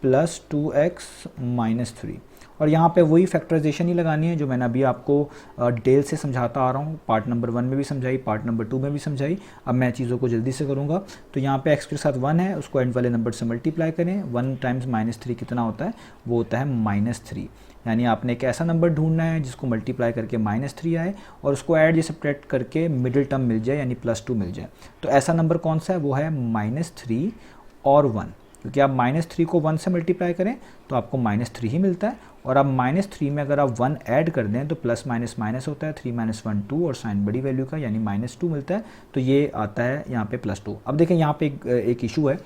plus 2x minus 3, और यहाँ पे वही फैक्टराइजेशन ही लगानी है जो मैंने अभी आपको डिटेल से समझाता आ रहा हूँ। पार्ट नंबर 1 में भी समझाई, पार्ट नंबर 2 में भी समझाई। अब मैं चीज़ों को जल्दी से करूँगा। तो यहाँ पे x के साथ 1 है, उसको एंड वाले नंबर से मल्टीप्लाई करें। 1 टाइम्स माइनस 3 कितना होता है? वो होता है माइनस 3। यानी आपने एक ऐसा नंबर ढूंढना है जिसको मल्टीप्लाई करके माइनस 3 आए और उसको ऐड या सब्ट्रैक्ट करके मिडिल टर्म मिल जाए यानी प्लस 2 मिल जाए। तो ऐसा नंबर कौन सा है? वो है माइनस 3 और 1, क्योंकि आप माइनस 3 को 1 से मल्टीप्लाई करें तो आपको माइनस 3 ही मिलता है, और अब माइनस 3 में अगर आप 1 ऐड कर दें तो प्लस माइनस माइनस होता है, 3 माइनस 1 2, और साइन बड़ी वैल्यू का यानी माइनस 2 मिलता है। तो ये आता है यहाँ पे प्लस 2। अब देखें यहाँ पे एक इशू है,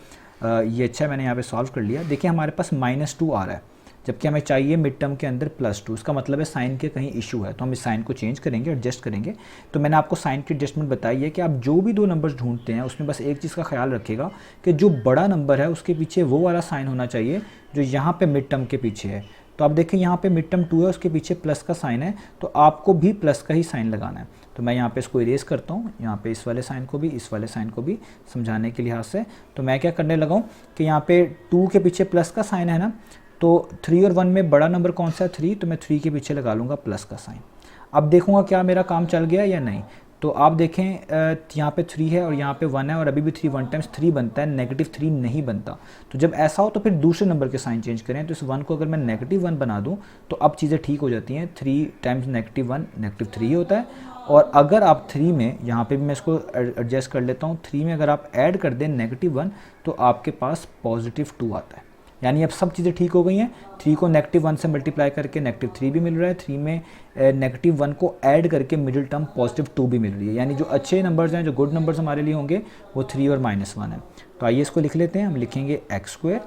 ये अच्छा है, मैंने यहाँ पे सॉल्व कर लिया। देखिए हमारे पास -2 आ रहा है, जबकि हमें चाहिए मिड टर्म के अंदर +2। इसका मतलब है साइन के कहीं इशू है, तो हम इस साइन को चेंज करेंगे, एडजस्ट करेंगे। तो मैंने आपको साइन की एडजस्टमेंट बताई है कि आप जो भी दो नंबर्स ढूंढते हैं उसमें बस एक चीज़ का ख्याल रखिएगा कि जो बड़ा नंबर है उसके पीछे वो वाला साइन होना चाहिए जो यहाँ पे मिड टर्म के पीछे है। तो आप देखें यहाँ पे मिड टर्म 2 है, उसके पीछे प्लस का साइन है, तो आपको भी प्लस का ही साइन लगाना है। तो मैं यहाँ पे इसको इरेज करता हूँ, यहाँ पे इस वाले साइन को भी, इस वाले साइन को भी, समझाने के लिहाज से। तो मैं क्या करने लगा हूँ कि यहाँ पे 2 के पीछे प्लस का साइन है ना, तो 3 और 1 में बड़ा नंबर कौन सा है 3, तो मैं 3 के पीछे लगा लूँगा प्लस का साइन। अब देखूँगा क्या मेरा काम चल गया या नहीं। तो आप देखें यहाँ पे 3 है और यहाँ पे 1 है, और अभी भी 3 1 टाइम्स 3 बनता है, -3 नहीं बनता। तो जब ऐसा हो तो फिर दूसरे नंबर के साइन चेंज करें। तो इस 1 को अगर मैं -1 बना दूँ तो अब चीज़ें ठीक हो जाती हैं। 3 टाइम्स -1 -3 ही होता है। और अगर आप 3 में, यहाँ पे भी मैं इसको एडजस्ट कर लेता हूँ, 3 में अगर आप ऐड कर दें -1 तो आपके पास +2 आता है। यानी अब सब चीज़ें ठीक हो गई हैं। 3 को -1 से मल्टीप्लाई करके -3 भी मिल रहा है, 3 में -1 को ऐड करके मिडिल टर्म +2 भी मिल रही है। यानी जो अच्छे नंबर्स हैं, जो गुड नंबर्स हमारे लिए होंगे, वो 3 और -1 है। तो आइए इसको लिख लेते हैं। हम लिखेंगे x²,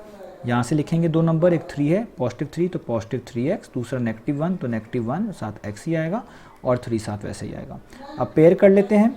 यहाँ से लिखेंगे दो नंबर, एक 3 है, +3 तो +3x, दूसरा -1 तो -1 साथ x ही आएगा, और 3 साथ वैसे ही आएगा। अब पेयर कर लेते हैं।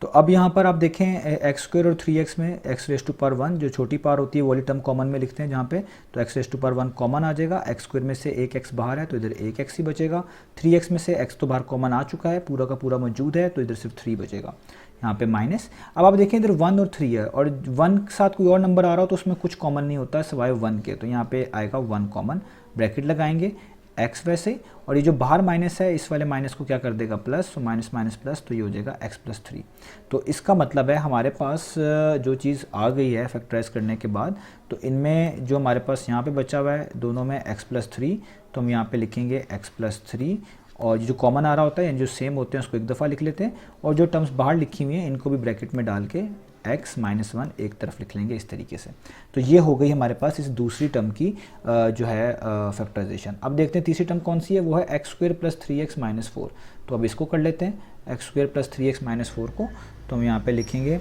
तो अब यहाँ पर आप देखें x² और 3x में x⁻1 जो छोटी पावर होती है वो वाली टर्म कॉमन में लिखते हैं जहाँ पे, तो x⁻1 कॉमन आ जाएगा। x² में से एक x बाहर है तो इधर एक x ही बचेगा। 3x में से x तो बाहर कॉमन आ चुका है, पूरा का पूरा मौजूद है, तो इधर सिर्फ 3 बचेगा, यहाँ पे माइनस। अब आप देखें इधर 1 और 3 है, और 1 के साथ कोई और नंबर आ रहा हो तो उसमें कुछ कॉमन नहीं होता है सिवाय 1 के, तो यहाँ पे आएगा 1 कॉमन, ब्रैकेट लगाएंगे, x वैसे, और ये जो बाहर माइनस है इस वाले माइनस को क्या कर देगा प्लस, तो माइनस माइनस प्लस, तो ये हो जाएगा x+3। तो इसका मतलब है हमारे पास जो चीज़ आ गई है फैक्टराइज करने के बाद, तो इनमें जो हमारे पास यहाँ पे बचा हुआ है दोनों में x+3, तो हम यहाँ पे लिखेंगे x+3, और जो कॉमन आ रहा होता है यानी जो सेम होते हैं उसको एक दफ़ा लिख लेते हैं, और जो टर्म्स बाहर लिखी हुई हैं इनको भी ब्रैकेट में डाल के x-1 एक तरफ लिख लेंगे इस तरीके से। तो ये हो गई हमारे पास इस दूसरी टर्म की जो है फैक्टराइजेशन। अब देखते हैं तीसरी टर्म कौन सी है, वो है x² + 3x - 4। तो अब इसको कर लेते हैं x² + 3x - 4 को, तो हम यहाँ पे लिखेंगे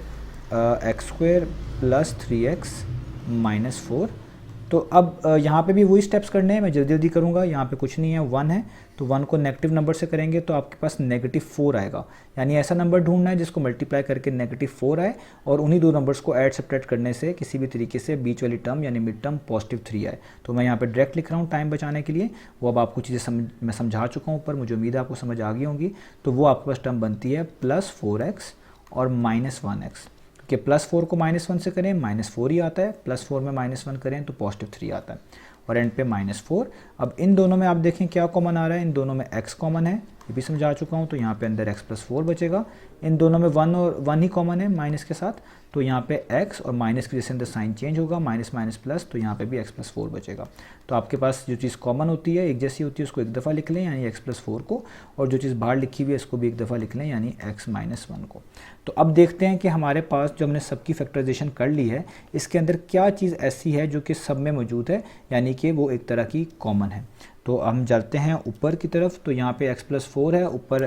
x² + 3x - 4। तो अब यहाँ पे भी वही स्टेप्स करने हैं, मैं जल्दी जल्दी करूँगा। यहाँ पे कुछ नहीं है, 1 है, तो 1 को नेगेटिव नंबर से करेंगे तो आपके पास -4 आएगा। यानी ऐसा नंबर ढूंढना है जिसको मल्टीप्लाई करके -4 आए, और उन्हीं दो नंबर्स को ऐड सब्ट्रैक्ट करने से किसी भी तरीके से बीच वाली टर्म यानी मिड टर्म +3 आए। तो मैं यहाँ पे डायरेक्ट लिख रहा हूँ टाइम बचाने के लिए। वो अब आपको चीज़ें मैं समझा चुका हूँ ऊपर, मुझे उम्मीद है आपको समझ आ गई होंगी। तो वो आपके पास टर्म बनती है +4x और -1x, कि +4 को -1 से करें -4 ही आता है, +4 में -1 करें तो +3 आता है, और एंड पे -4। अब इन दोनों में आप देखें क्या कॉमन आ रहा है, इन दोनों में x कॉमन है, ये भी समझा चुका हूँ, तो यहाँ पे अंदर x+4 बचेगा। इन दोनों में 1 और 1 ही कॉमन है माइनस के साथ, तो यहाँ पे x और माइनस की जैसे अंदर साइन चेंज होगा, माइनस माइनस प्लस, तो यहाँ पे भी x+4 बचेगा। तो आपके पास जो चीज़ कॉमन होती है एक जैसी होती है उसको एक दफ़ा लिख लें यानी x+4 को, और जो चीज़ बाहर लिखी हुई है इसको भी एक दफ़ा लिख लें यानी x-1 को। तो अब देखते हैं कि हमारे पास जो हमने सबकी फैक्टराइजेशन कर ली है इसके अंदर क्या चीज़ ऐसी है जो कि सब में मौजूद है, यानी कि वो एक तरह की कॉमन है। तो हम चलते हैं ऊपर की तरफ, तो यहाँ पे x+4 है, ऊपर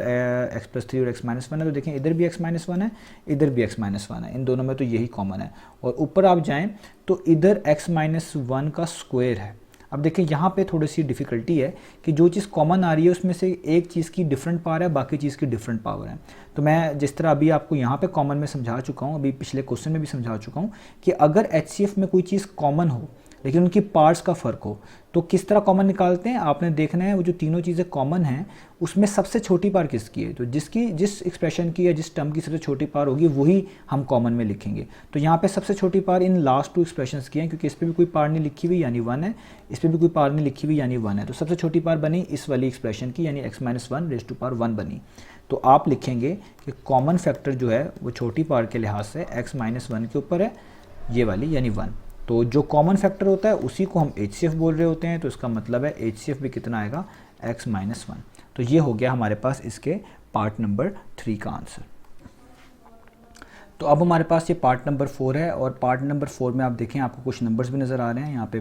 x+3 और x-1 है, तो देखें इधर भी x-1 है, इधर भी x-1 है, इन दोनों में तो यही कॉमन है। और ऊपर आप जाएं तो इधर x-1 का स्क्वायर है। अब देखिए यहाँ पे थोड़ी सी डिफ़िकल्टी है कि जो चीज़ कॉमन आ रही है उसमें से एक चीज़ की डिफरेंट पावर है, बाकी चीज़ की डिफरेंट पावर है। तो मैं जिस तरह अभी आपको यहाँ पे कॉमन में समझा चुका हूँ, अभी पिछले क्वेश्चन में भी समझा चुका हूँ कि अगर HCF में कोई चीज़ कॉमन हो लेकिन उनकी पार्ट्स का फ़र्क हो तो किस तरह कॉमन निकालते हैं, आपने देखना है वो जो तीनों चीज़ें कॉमन हैं उसमें सबसे छोटी पावर किसकी है, तो जिस एक्सप्रेशन की या जिस टर्म की सबसे छोटी पावर होगी वही हम कॉमन में लिखेंगे। तो यहाँ पे सबसे छोटी पावर इन लास्ट 2 एक्सप्रेशंस की है, क्योंकि इस पर भी कोई पावर नहीं लिखी हुई यानी 1 है, इस पर भी कोई पावर नहीं लिखी हुई यानी 1 है, तो सबसे छोटी पावर बनी इस वाली एक्सप्रेशन की यानी x-1 बनी। तो आप लिखेंगे कि कॉमन फैक्टर जो है वो छोटी पावर के लिहाज से x-1 के ऊपर है, ये वाली यानी 1। तो जो कॉमन फैक्टर होता है उसी को हम HCF बोल रहे होते हैं, तो इसका मतलब है HCF भी कितना आएगा x-1। तो ये हो गया हमारे पास इसके पार्ट नंबर 3 का आंसर। तो अब हमारे पास ये पार्ट नंबर 4 है और पार्ट नंबर 4 में आप देखें आपको कुछ नंबर्स भी नज़र आ रहे हैं। यहाँ पे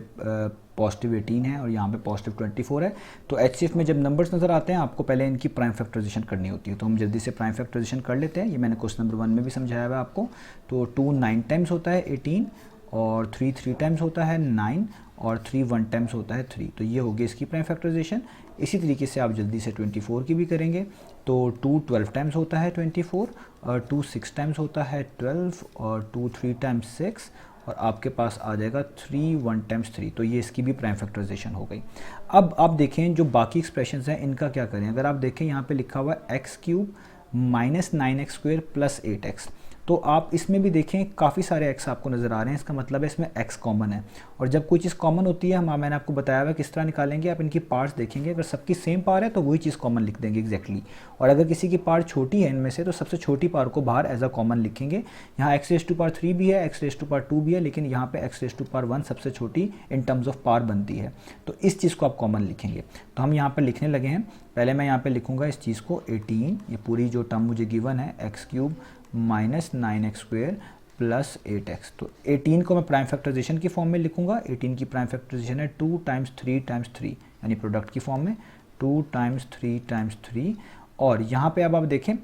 पॉजिटिव 18 है और यहाँ पे पॉजिटिव 24 है। तो एचसीएफ में जब नंबर्स नज़र आते हैं आपको पहले इनकी प्राइम फैक्टराइजेशन करनी होती है। तो हम जल्दी से प्राइम फैक्टराइजेशन कर लेते हैं। ये मैंने क्वेश्चन नंबर 1 में भी समझाया हुआ है आपको। तो 2 9 टाइम्स होता है 18 और 3 3 टाइम्स होता है 9 और 3 1 टाइम्स होता है 3। तो ये होगी इसकी प्राइम फैक्टराइजेशन। इसी तरीके से आप जल्दी से 24 की भी करेंगे। तो 2 12 टाइम्स होता है 24 और 2 6 टाइम्स होता है 12 और 2 3 टाइम्स 6 और आपके पास आ जाएगा 3 1 टाइम्स 3। तो ये इसकी भी प्राइम फैक्टराइजेशन हो गई। अब आप देखें जो बाकी एक्सप्रेशंस हैं इनका क्या करें। अगर आप देखें यहाँ पे लिखा हुआ है x cube minus 9x square plus 8x। तो आप इसमें भी देखें काफ़ी सारे x आपको नज़र आ रहे हैं। इसका मतलब है इसमें x कॉमन है और जब कोई चीज़ कॉमन होती है मैंने आपको बताया हुआ किस तरह निकालेंगे। आप इनकी पार्ट्स देखेंगे, अगर सबकी सेम पार है तो वही चीज़ कॉमन लिख देंगे एग्जैक्टली। और अगर किसी की पार छोटी है इनमें से तो सबसे छोटी पार को बाहर एज अ कॉमन लिखेंगे। यहाँ x रेज़ टू पावर 3 भी है, x रेज़ टू पावर 2 भी है, लेकिन यहाँ पे x रेज़ टू पावर 1 सबसे छोटी इन टर्म्स ऑफ पार बनती है। तो इस चीज़ को आप कॉमन लिखेंगे। तो हम यहाँ पर लिखने लगे हैं। पहले मैं यहाँ पे लिखूँगा इस चीज़ को 18, ये पूरी जो टर्म मुझे गिवन है x cube minus 9x square plus 8x। तो 18 को मैं प्राइम फैक्टराइजेशन की फॉर्म में लिखूंगा। 18 की प्राइम फैक्टराइजेशन है 2 टाइम्स 3 टाइम्स 3 यानी प्रोडक्ट की फॉर्म में 2 टाइम्स 3 टाइम्स 3। और यहाँ पे अब आप देखें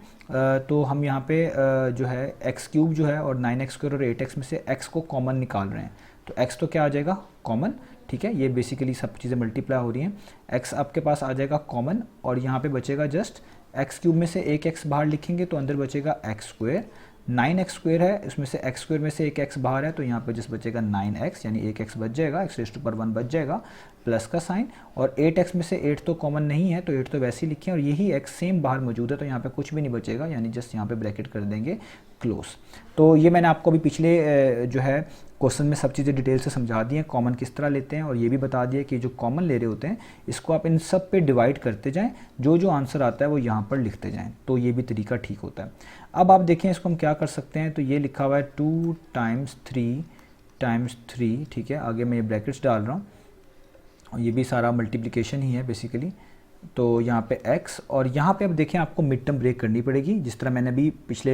तो हम यहाँ पे जो है एक्स क्यूब जो है और 9x स्क्वेयर और 8x में से x को कॉमन निकाल रहे हैं। तो x तो क्या आ जाएगा कॉमन, ठीक है। ये बेसिकली सब चीज़ें मल्टीप्लाई हो रही हैं। x आपके पास आ जाएगा कॉमन और यहाँ पे बचेगा जस्ट एक्स क्यूब में से एक एक्स बाहर लिखेंगे तो अंदर बचेगा एक्स स्क्वेयर। 9x स्क्वेयर है, इसमें से एक्स स्क्वेयर में से एक एक्स बाहर है तो यहाँ पे जस्ट बचेगा 9x यानी एक एक्स बच जाएगा, एक्स रेज़ टू पावर 1 बच जाएगा प्लस का साइन। और 8x में से 8 तो कॉमन नहीं है तो 8 तो वैसे ही लिखें और यही x सेम बाहर मौजूद है तो यहाँ पे कुछ भी नहीं बचेगा यानी जस्ट यहाँ पे ब्रैकेट कर देंगे क्लोज। तो ये मैंने आपको अभी पिछले जो है क्वेश्चन में सब चीज़ें डिटेल से समझा दी हैं कॉमन किस तरह लेते हैं और ये भी बता दिया कि जो कॉमन ले रहे होते हैं इसको आप इन सब पे डिवाइड करते जाएं, जो जो आंसर आता है वो यहाँ पर लिखते जाएं। तो ये भी तरीका ठीक होता है। अब आप देखें इसको हम क्या कर सकते हैं। तो ये लिखा हुआ है 2 टाइम्स 3 टाइम्स 3, ठीक है। आगे मैं ये ब्रैकेट्स डाल रहा हूँ और ये भी सारा मल्टीप्लिकेशन ही है बेसिकली। तो यहाँ पे x और यहाँ पे अब देखें आपको मिड टर्म ब्रेक करनी पड़ेगी जिस तरह मैंने अभी पिछले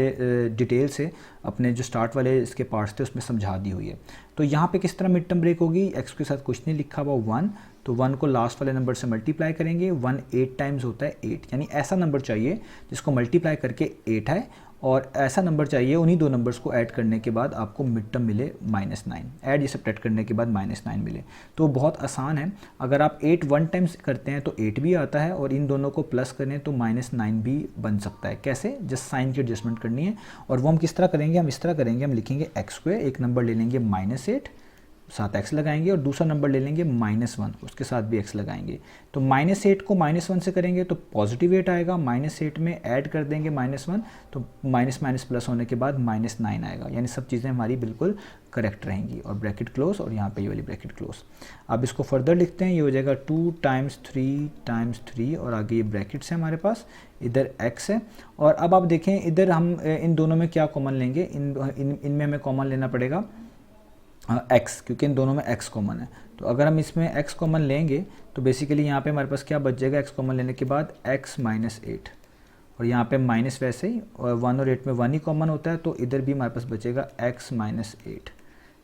डिटेल से अपने जो स्टार्ट वाले इसके पार्ट्स थे उसमें समझा दी हुई है। तो यहाँ पे किस तरह मिड टर्म ब्रेक होगी, x के साथ कुछ नहीं लिखा हुआ 1, तो 1 को लास्ट वाले नंबर से मल्टीप्लाई करेंगे। 1 8 टाइम्स होता है 8, यानी ऐसा नंबर चाहिए जिसको मल्टीप्लाई करके 8 है और ऐसा नंबर चाहिए उन्हीं दो नंबर्स को ऐड करने के बाद आपको मिड टर्म मिले -9, ऐड ये सब्ट्रैक्ट करने के बाद -9 मिले। तो बहुत आसान है। अगर आप 8 1 टाइम्स करते हैं तो 8 भी आता है और इन दोनों को प्लस करें तो -9 भी बन सकता है। कैसे, जस्ट साइन की एडजस्टमेंट करनी है। और वो हम किस तरह करेंगे, हम इस तरह करेंगे, हम लिखेंगे एक्स स्क्वायर, एक नंबर ले लेंगे -8 साथ x लगाएंगे और दूसरा नंबर ले लेंगे -1 उसके साथ भी x लगाएंगे। तो -8 को -1 से करेंगे तो पॉजिटिव 8 आएगा, -8 में ऐड कर देंगे -1 तो माइनस माइनस प्लस होने के बाद -9 आएगा। यानी सब चीज़ें हमारी बिल्कुल करेक्ट रहेंगी और ब्रैकेट क्लोज और यहाँ पे ये वाली ब्रैकेट क्लोज। अब इसको फर्दर लिखते हैं, ये हो जाएगा 2 टाइम्स 3 टाइम्स 3 और आगे ये ब्रैकेट्स है हमारे पास, इधर x है। और अब आप देखें इधर हम इन दोनों में क्या कॉमन लेंगे, इनमें हमें कॉमन लेना पड़ेगा x, क्योंकि इन दोनों में x कॉमन है। तो अगर हम इसमें x कॉमन लेंगे तो बेसिकली यहाँ पे हमारे पास क्या बच जाएगा, x कॉमन लेने के बाद x -8 और यहाँ पे माइनस वैसे ही, और 1 और 8 में 1 ही कॉमन होता है तो इधर भी हमारे पास बचेगा x -8,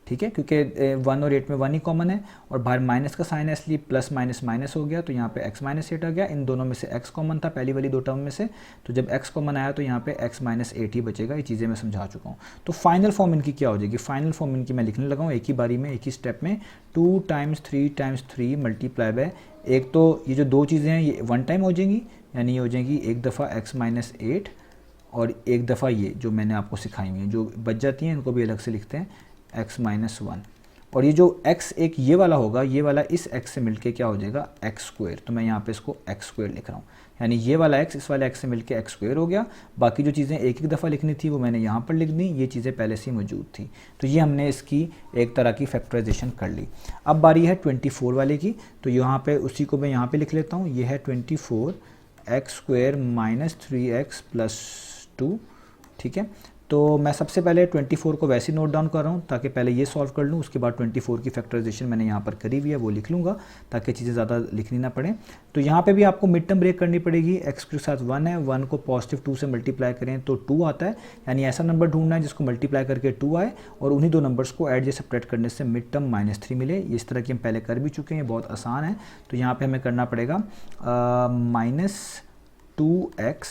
ठीक है। क्योंकि 1 और 8 में 1 ही कॉमन है और बाहर माइनस का साइन है इसलिए प्लस माइनस माइनस हो गया तो यहाँ पे x -8 आ गया। इन दोनों में से x कॉमन था पहली वाली दो टर्म में से, तो जब x कॉमन आया तो यहाँ पे x -8 ही बचेगा। ये चीज़ें मैं समझा चुका हूँ। तो फाइनल फॉर्म इनकी क्या हो जाएगी, फाइनल फॉर्म इनकी मैं लिखने लगा हूँ एक ही बारी में, एक ही स्टेप में। 2 टाइम्स 3 टाइम्स 3 मल्टीप्लाई बाय, एक तो ये जो दो चीज़ें हैं ये 1 टाइम हो जाएंगी, यानी ये हो जाएंगी एक दफ़ा x -8 और एक दफ़ा ये जो मैंने आपको सिखाई हुई है, जो बच जाती हैं इनको भी अलग से लिखते हैं x -1। और ये जो x एक ये वाला होगा, ये वाला इस x से मिलके क्या हो जाएगा x स्क्वायर, तो मैं यहाँ पे इसको x स्क्वायर लिख रहा हूँ। यानी ये वाला x इस वाले x से मिलके x स्क्वायर हो गया। बाकी जो चीज़ें एक एक दफ़ा लिखनी थी वो मैंने यहाँ पर लिख दी, ये चीज़ें पहले से ही मौजूद थी। तो ये हमने इसकी एक तरह की फैक्टराइजेशन कर ली। अब बारी है 24 वाले की, तो यहाँ पर उसी को मैं यहाँ पर लिख लेता हूँ। ये है 24 x स्क्वायर -3x + 2, ठीक है। तो मैं सबसे पहले 24 को वैसे नोट डाउन कर रहा हूँ ताकि पहले ये सॉल्व कर लूँ, उसके बाद 24 की फैक्टराइजेशन मैंने यहाँ पर करी हुई है वो लिख लूँगा ताकि चीज़ें ज़्यादा लिखनी ना पड़े। तो यहाँ पे भी आपको मिड टर्म ब्रेक करनी पड़ेगी। x के साथ 1 है, 1 को पॉजिटिव 2 से मल्टीप्लाई करें तो 2 आता है, यानी ऐसा नंबर ढूंढना है जिसको मल्टीप्लाई करके 2 आए और उन्हीं दो नंबर्स को ऐड या सब्ट्रैक्ट करने से मिड टर्म -3 मिले। इस तरह की हम पहले कर भी चुके हैं, बहुत आसान है। तो यहाँ पर हमें करना पड़ेगा -2x,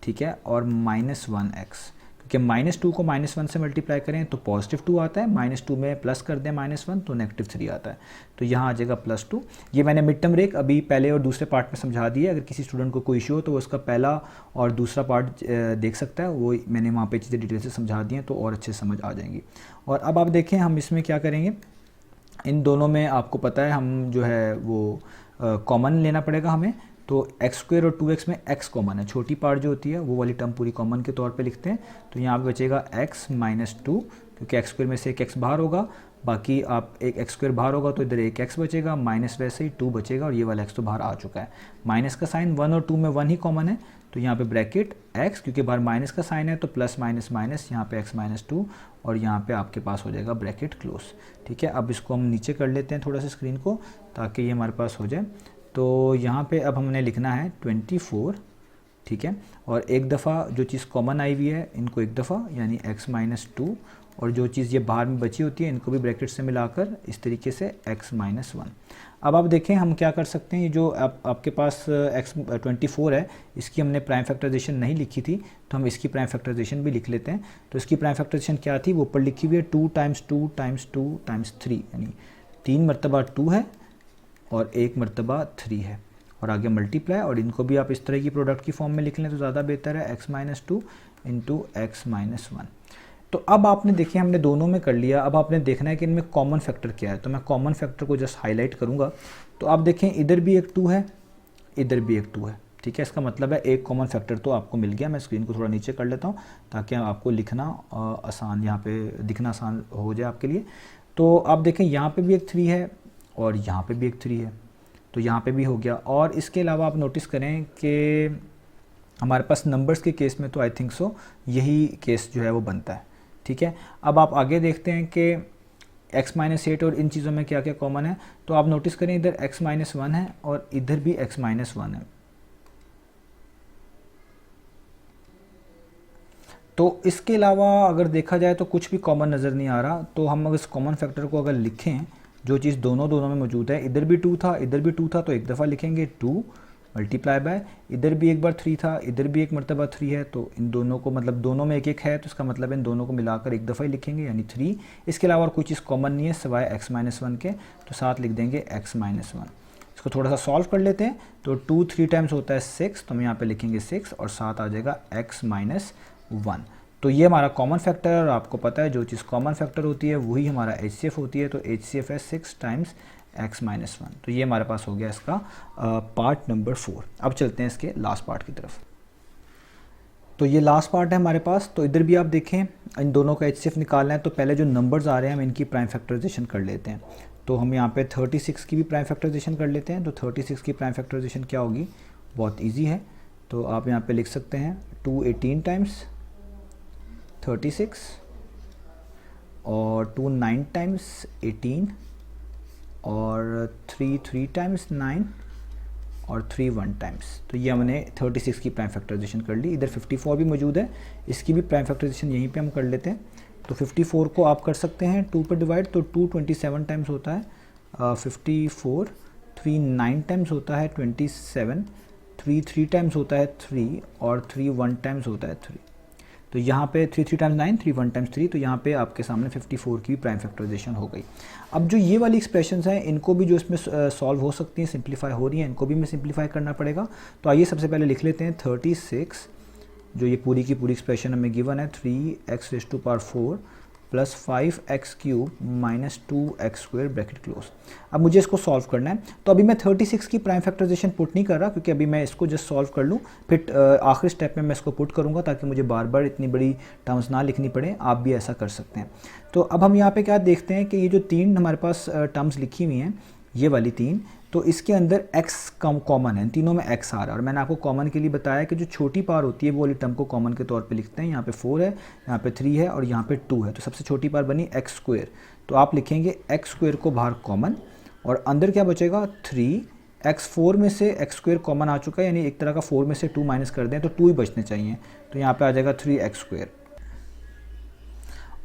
ठीक है, और -1x, क्योंकि -2 को -1 से मल्टीप्लाई करें तो पॉजिटिव 2 आता है, -2 में प्लस कर दें -1 तो -3 आता है। तो यहाँ आ जाएगा +2। ये मैंने मिड टर्म ब्रेक अभी पहले और दूसरे पार्ट में समझा दिया। अगर किसी स्टूडेंट को कोई इशू हो तो वो उसका पहला और दूसरा पार्ट देख सकता है, वो मैंने वहाँ पे चीज़ें डिटेल से समझा दी हैं तो और अच्छे समझ आ जाएंगी। और अब आप देखें हम इसमें क्या करेंगे, इन दोनों में आपको पता है हम जो है वो कॉमन लेना पड़ेगा हमें। तो x² और 2x में x कॉमन है, छोटी पार्ट जो होती है वो वाली टर्म पूरी कॉमन के तौर पे लिखते हैं। तो यहाँ पे बचेगा x - 2, क्योंकि x² में से एक x बाहर होगा, बाकी आप एक x² बाहर होगा तो इधर एक x बचेगा, माइनस वैसे ही 2 बचेगा और ये वाला x तो बाहर आ चुका है। माइनस का साइन 1 और 2 में 1 ही कॉमन है, तो यहाँ पे ब्रैकेट x, क्योंकि बाहर माइनस का साइन है तो प्लस माइनस माइनस, यहाँ पे x - 2 और यहाँ पे आपके पास हो जाएगा ब्रैकेट क्लोज। ठीक है, अब इसको हम नीचे कर लेते हैं थोड़ा सा स्क्रीन को ताकि ये हमारे पास हो जाए। तो यहाँ पे अब हमने लिखना है 24, ठीक है, और एक दफ़ा जो चीज़ कॉमन आई हुई है इनको एक दफ़ा, यानी x - 2, और जो चीज़ ये बाहर में बची होती है इनको भी ब्रैकेट से मिलाकर इस तरीके से x - 1। अब आप देखें हम क्या कर सकते हैं, ये जो आपके पास 24 है इसकी हमने प्राइम फैक्टराइजेशन नहीं लिखी थी तो हम इसकी प्राइम फैक्टराइजेशन भी लिख लेते हैं। तो इसकी प्राइम फैक्टराइजेशन क्या थी, वो ऊपर लिखी हुई है 2 × 2 × 2 × 3, यानी 3 मरतबा 2 है और 1 मरतबा 3 है, और आगे मल्टीप्लाई, और इनको भी आप इस तरह की प्रोडक्ट की फॉर्म में लिख लें तो ज़्यादा बेहतर है, x - 2 × x - 1। तो अब आपने देखिए हमने दोनों में कर लिया। अब आपने देखना है कि इनमें कॉमन फैक्टर क्या है, तो मैं कॉमन फैक्टर को जस्ट हाईलाइट करूँगा। तो आप देखें इधर भी एक 2 है, इधर भी एक 2 है, ठीक है, इसका मतलब है एक कॉमन फैक्टर तो आपको मिल गया। मैं स्क्रीन को थोड़ा नीचे कर लेता हूँ ताकि आपको लिखना आसान, यहाँ पे दिखना आसान हो जाए आपके लिए। तो आप देखें यहाँ पे भी एक 3 है और यहाँ पे भी एक 3 है, तो यहाँ पे भी हो गया। और इसके अलावा आप नोटिस करें कि हमारे पास नंबर्स के केस में तो आई थिंक सो यही केस जो है वो बनता है। ठीक है, अब आप आगे देखते हैं कि x - 8 और इन चीज़ों में क्या क्या कॉमन है। तो आप नोटिस करें इधर x - 1 है और इधर भी x - 1 है। तो इसके अलावा अगर देखा जाए तो कुछ भी कॉमन नज़र नहीं आ रहा। तो हम अगर इस कॉमन फैक्टर को अगर लिखें, जो चीज़ दोनों में मौजूद है, इधर भी 2 था इधर भी 2 था, तो एक दफ़ा लिखेंगे 2 मल्टीप्लाई बाय, इधर भी एक बार 3 था इधर भी एक मरतबा 3 है, तो इन दोनों को मतलब दोनों में एक एक है तो इसका मतलब इन दोनों को मिलाकर एक दफ़ा ही लिखेंगे यानी 3। इसके अलावा और कोई चीज़ कॉमन नहीं है सिवाय x - 1 के, तो साथ लिख देंगे x - 1। इसको थोड़ा सा सॉल्व कर लेते हैं। तो 2 3 टाइम्स होता है 6, तो हम यहाँ पे लिखेंगे 6 और साथ आ जाएगा x - 1। तो ये हमारा कॉमन फैक्टर है और आपको पता है जो चीज़ कॉमन फैक्टर होती है वही हमारा HCF होती है। तो HCF है 6 टाइम्स x - 1। तो ये हमारे पास हो गया इसका पार्ट नंबर 4। अब चलते हैं इसके लास्ट पार्ट की तरफ। तो ये लास्ट पार्ट है हमारे पास। तो इधर भी आप देखें इन दोनों का HCF निकालना है, तो पहले जो नंबर्स आ रहे हैं हम इनकी प्राइम फैक्टराइजेशन कर लेते हैं। तो हम यहाँ पे 36 की भी प्राइम फैक्टराइजेशन कर लेते हैं। तो 36 की प्राइम फैक्टराइजेशन क्या होगी, बहुत ईजी है। तो आप यहाँ पे लिख सकते हैं 2 18 टाइम्स 36 और 2 9 टाइम्स 18 और 3 3 टाइम्स 9 और 3 1 टाइम्स। तो ये हमने 36 की प्राइम फैक्टराइजेशन कर ली। इधर 54 भी मौजूद है, इसकी भी प्राइम फैक्टराइजेशन यहीं पे हम कर लेते हैं। तो 54 को आप कर सकते हैं 2 पर डिवाइड, तो 2 27 टाइम्स होता है 54, 3 9 टाइम्स होता है 27, 3 3 टाइम्स होता है 3 और 3 1 टाइम्स होता है 3। तो यहाँ पे 3 3 टाइम्स 9, 3 1 टाइम्स 3, तो यहाँ पे आपके सामने 54 की प्राइम फैक्टराइजेशन हो गई। अब जो ये वाली एक्सप्रेशंस हैं इनको भी जो इसमें सॉल्व हो सकती हैं, सिंप्लीफाई हो रही हैं, इनको भी हमें सिंप्लीफाई करना पड़ेगा। तो आइए सबसे पहले लिख लेते हैं 36, जो ये पूरी की पूरी एक्सप्रेशन हमें गिवन है 3x⁴ plus 5x³ minus 2x² bracket close. अब मुझे इसको सॉल्व करना है। तो अभी मैं 36 की प्राइम फैक्टराइजेशन पुट नहीं कर रहा क्योंकि अभी मैं इसको जस्ट सॉल्व कर लूँ, फिर आखिरी स्टेप में मैं इसको पुट करूँगा ताकि मुझे बार बार इतनी बड़ी टर्म्स ना लिखनी पड़े। आप भी ऐसा कर सकते हैं। तो अब हम यहाँ पे क्या देखते हैं कि ये जो 3 हमारे पास टर्म्स लिखी हुई हैं, ये वाली 3, तो इसके अंदर x कॉमन है, इन तीनों में x आ रहा है। और मैंने आपको कॉमन के लिए बताया कि जो छोटी पावर होती है वो वाली टर्म को कॉमन के तौर पे लिखते हैं। यहाँ पे 4 है, यहाँ पे 3 है और यहाँ पे 2 है, तो सबसे छोटी पावर बनी x स्क्वायर। तो आप लिखेंगे x स्क्वायर को बाहर कॉमन और अंदर क्या बचेगा 3। x 4 में से x स्क्वायर कॉमन आ चुका है, यानी एक तरह का 4 में से 2 माइनस कर दें तो 2 ही बचने चाहिए, तो यहाँ पे आ जाएगा 3x स्क्वायर।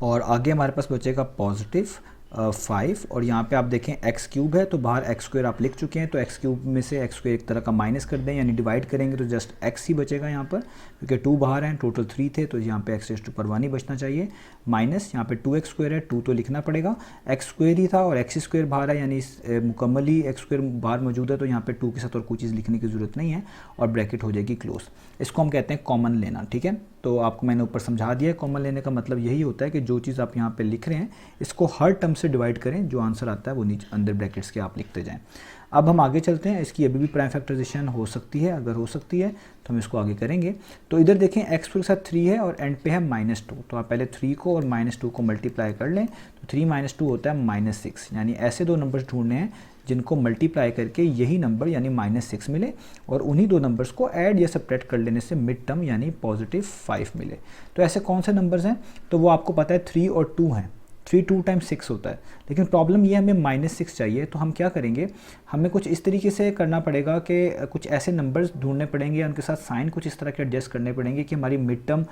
और आगे हमारे पास बचेगा पॉजिटिव 5 और यहाँ पे आप देखें x क्यूब है तो बाहर x स्क्वायर आप लिख चुके हैं, तो x क्यूब में से x स्क्वायर एक तरह का माइनस कर दें यानी डिवाइड करेंगे तो जस्ट x ही बचेगा यहाँ पर, क्योंकि 2 बाहर हैं, टोटल 3 थे तो यहाँ पे x रेज़ टू पावर 1 ही बचना चाहिए। माइनस यहाँ पे 2x स्क्वायर है, 2 तो लिखना पड़ेगा, x स्क्वायर ही था और x स्क्वायर बाहर है यानी मुकम्मल ही x स्क्वायर बाहर मौजूद है, तो यहाँ पे 2 के साथ और कोई चीज़ लिखने की ज़रूरत नहीं है और ब्रैकेट हो जाएगी क्लोज। इसको हम कहते हैं कॉमन लेना, ठीक है। तो आपको मैंने ऊपर समझा दिया है, कॉमन लेने का मतलब यही होता है कि जो चीज़ आप यहाँ पे लिख रहे हैं इसको हर टर्म से डिवाइड करें, जो आंसर आता है वो नीचे अंदर ब्रैकेट्स के आप लिखते जाएं। अब हम आगे चलते हैं, इसकी अभी भी प्राइम फैक्टराइजेशन हो सकती है, अगर हो सकती है तो हम इसको आगे करेंगे। तो इधर देखें x के साथ 3 है और एंड पे है -2, तो आप पहले 3 को और -2 को मल्टीप्लाई कर लें, तो 3 - 2 होता है -6, यानी ऐसे दो नंबर्स ढूंढने हैं जिनको मल्टीप्लाई करके यही नंबर यानी -6 मिले और उन्हीं दो नंबर्स को ऐड या सब्ट्रैक्ट कर लेने से मिड टर्म यानी +5 मिले। तो ऐसे कौन से नंबर्स हैं, तो वो आपको पता है 3 और 2 हैं, 3 2 टाइम्स 6 होता है, लेकिन प्रॉब्लम ये हमें -6 चाहिए। तो हम क्या करेंगे, हमें कुछ इस तरीके से करना पड़ेगा कि कुछ ऐसे नंबर्स ढूंढने पड़ेंगे, उनके साथ साइन कुछ इस तरह के एडजस्ट करने पड़ेंगे कि हमारी मिड टर्म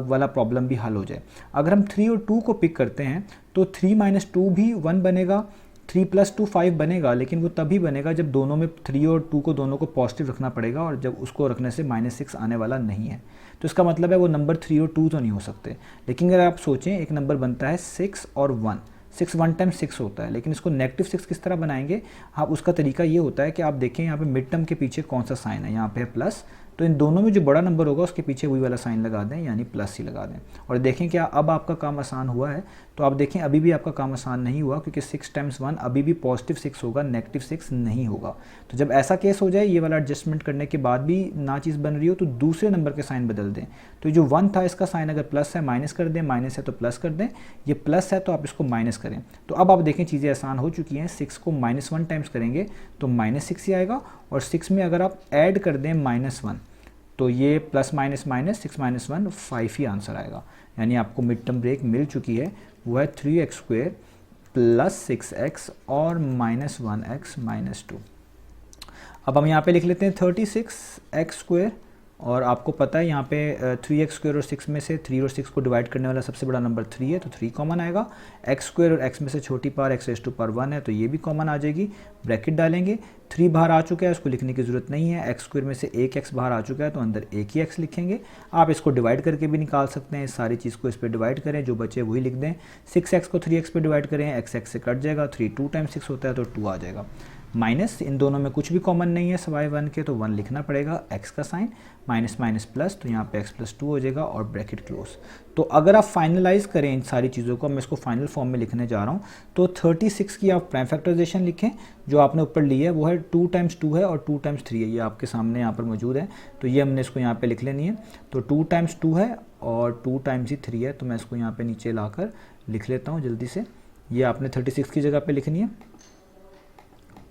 वाला प्रॉब्लम भी हल हो जाए। अगर हम 3 और 2 को पिक करते हैं तो 3 - 2 भी 1 बनेगा, 3 + 2 5 बनेगा, लेकिन वो तभी बनेगा जब दोनों में 3 और 2 को दोनों को पॉजिटिव रखना पड़ेगा और जब उसको रखने से -6 आने वाला नहीं है। तो इसका मतलब है वो नंबर 3 और 2 तो नहीं हो सकते। लेकिन अगर आप सोचें एक नंबर बनता है 6 और 1, 6 1 टाइम्स 6 होता है, लेकिन इसको -6 किस तरह बनाएंगे, हाँ उसका तरीका ये होता है कि आप देखें यहाँ पे मिड टर्म के पीछे कौन सा साइन है, यहाँ पे है प्लस, तो इन दोनों में जो बड़ा नंबर होगा उसके पीछे वही वाला साइन लगा दें यानी प्लस ही लगा दें। और देखें क्या अब आपका काम आसान हुआ है, तो आप देखें अभी भी आपका काम आसान नहीं हुआ, क्योंकि 6 टाइम्स 1 अभी भी +6 होगा, -6 नहीं होगा। तो जब ऐसा केस हो जाए, ये वाला एडजस्टमेंट करने के बाद भी ना चीज़ बन रही हो, तो दूसरे नंबर के साइन बदल दें। तो जो 1 था इसका साइन अगर प्लस है माइनस कर दें, माइनस है तो प्लस कर दें, ये प्लस है तो आप इसको माइनस करें। तो अब आप देखें चीज़ें आसान हो चुकी हैं, 6 को -1 टाइम्स करेंगे तो -6 ही आएगा, और 6 में अगर आप ऐड कर दें -1 तो ये +- -6 - 1 5 ही आंसर आएगा। यानी आपको मिड टर्म ब्रेक मिल चुकी है, वो है 3x² + 6x और -1x - 2। अब हम यहाँ पे लिख लेते हैं 36x², और आपको पता है यहाँ पे 3x² और 6 में से 3 और 6 को डिवाइड करने वाला सबसे बड़ा नंबर 3 है, तो 3 कॉमन आएगा। x² और x में से छोटी power x raise to power 1 है, तो ये भी कॉमन आ जाएगी, ब्रैकेट डालेंगे। 3 बाहर आ चुका है, उसको लिखने की ज़रूरत नहीं है, x² में से एक x बाहर आ चुका है तो अंदर एक ही x लिखेंगे। आप इसको डिवाइड करके भी निकाल सकते हैं, इस सारी चीज़ को इस पर डिवाइड करें, जो बचे वही लिख दें। 6x को 3x पे डिवाइड करें, x से कट जाएगा, 3 2 टाइम्स 6 होता है तो 2 आ जाएगा। माइनस, इन दोनों में कुछ भी कॉमन नहीं है सिवाय 1 के, तो 1 लिखना पड़ेगा, x का साइन, माइनस माइनस प्लस, तो यहाँ पे x + 2 हो जाएगा और ब्रैकेट क्लोज। तो अगर आप फाइनलाइज करें इन सारी चीज़ों को, मैं इसको फाइनल फॉर्म में लिखने जा रहा हूँ, तो 36 की आप प्राइम फैक्टराइजेशन लिखें, जो आपने ऊपर ली है वो है 2 टाइम्स 2 है और 2 टाइम्स 3 है, ये आपके सामने यहाँ पर मौजूद है, तो ये हमने इसको यहाँ पे लिख लेनी है। तो 2 टाइम्स 2 है और 2 टाइम्स ही 3 है, तो मैं इसको यहाँ पे नीचे लाकर लिख लेता हूँ जल्दी से। ये आपने 36 की जगह पे लिखनी है,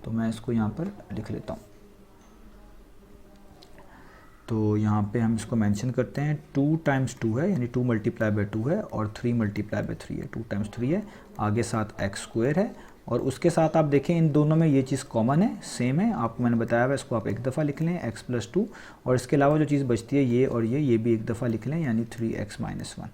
तो मैं इसको यहाँ पर लिख लेता हूँ। तो यहाँ पे हम इसको मेंशन करते हैं, 2 टाइम्स 2 है यानी 2 × 2 है और 3 × 3 है, 2 टाइम्स 3 है, आगे साथ x² है, और उसके साथ आप देखें इन दोनों में ये चीज़ कॉमन है, सेम है, आपको मैंने बताया हुआ, इसको आप एक दफ़ा लिख लें x + 2, और इसके अलावा जो चीज़ बचती है ये और ये भी एक दफ़ा लिख लें यानी 3x - 1।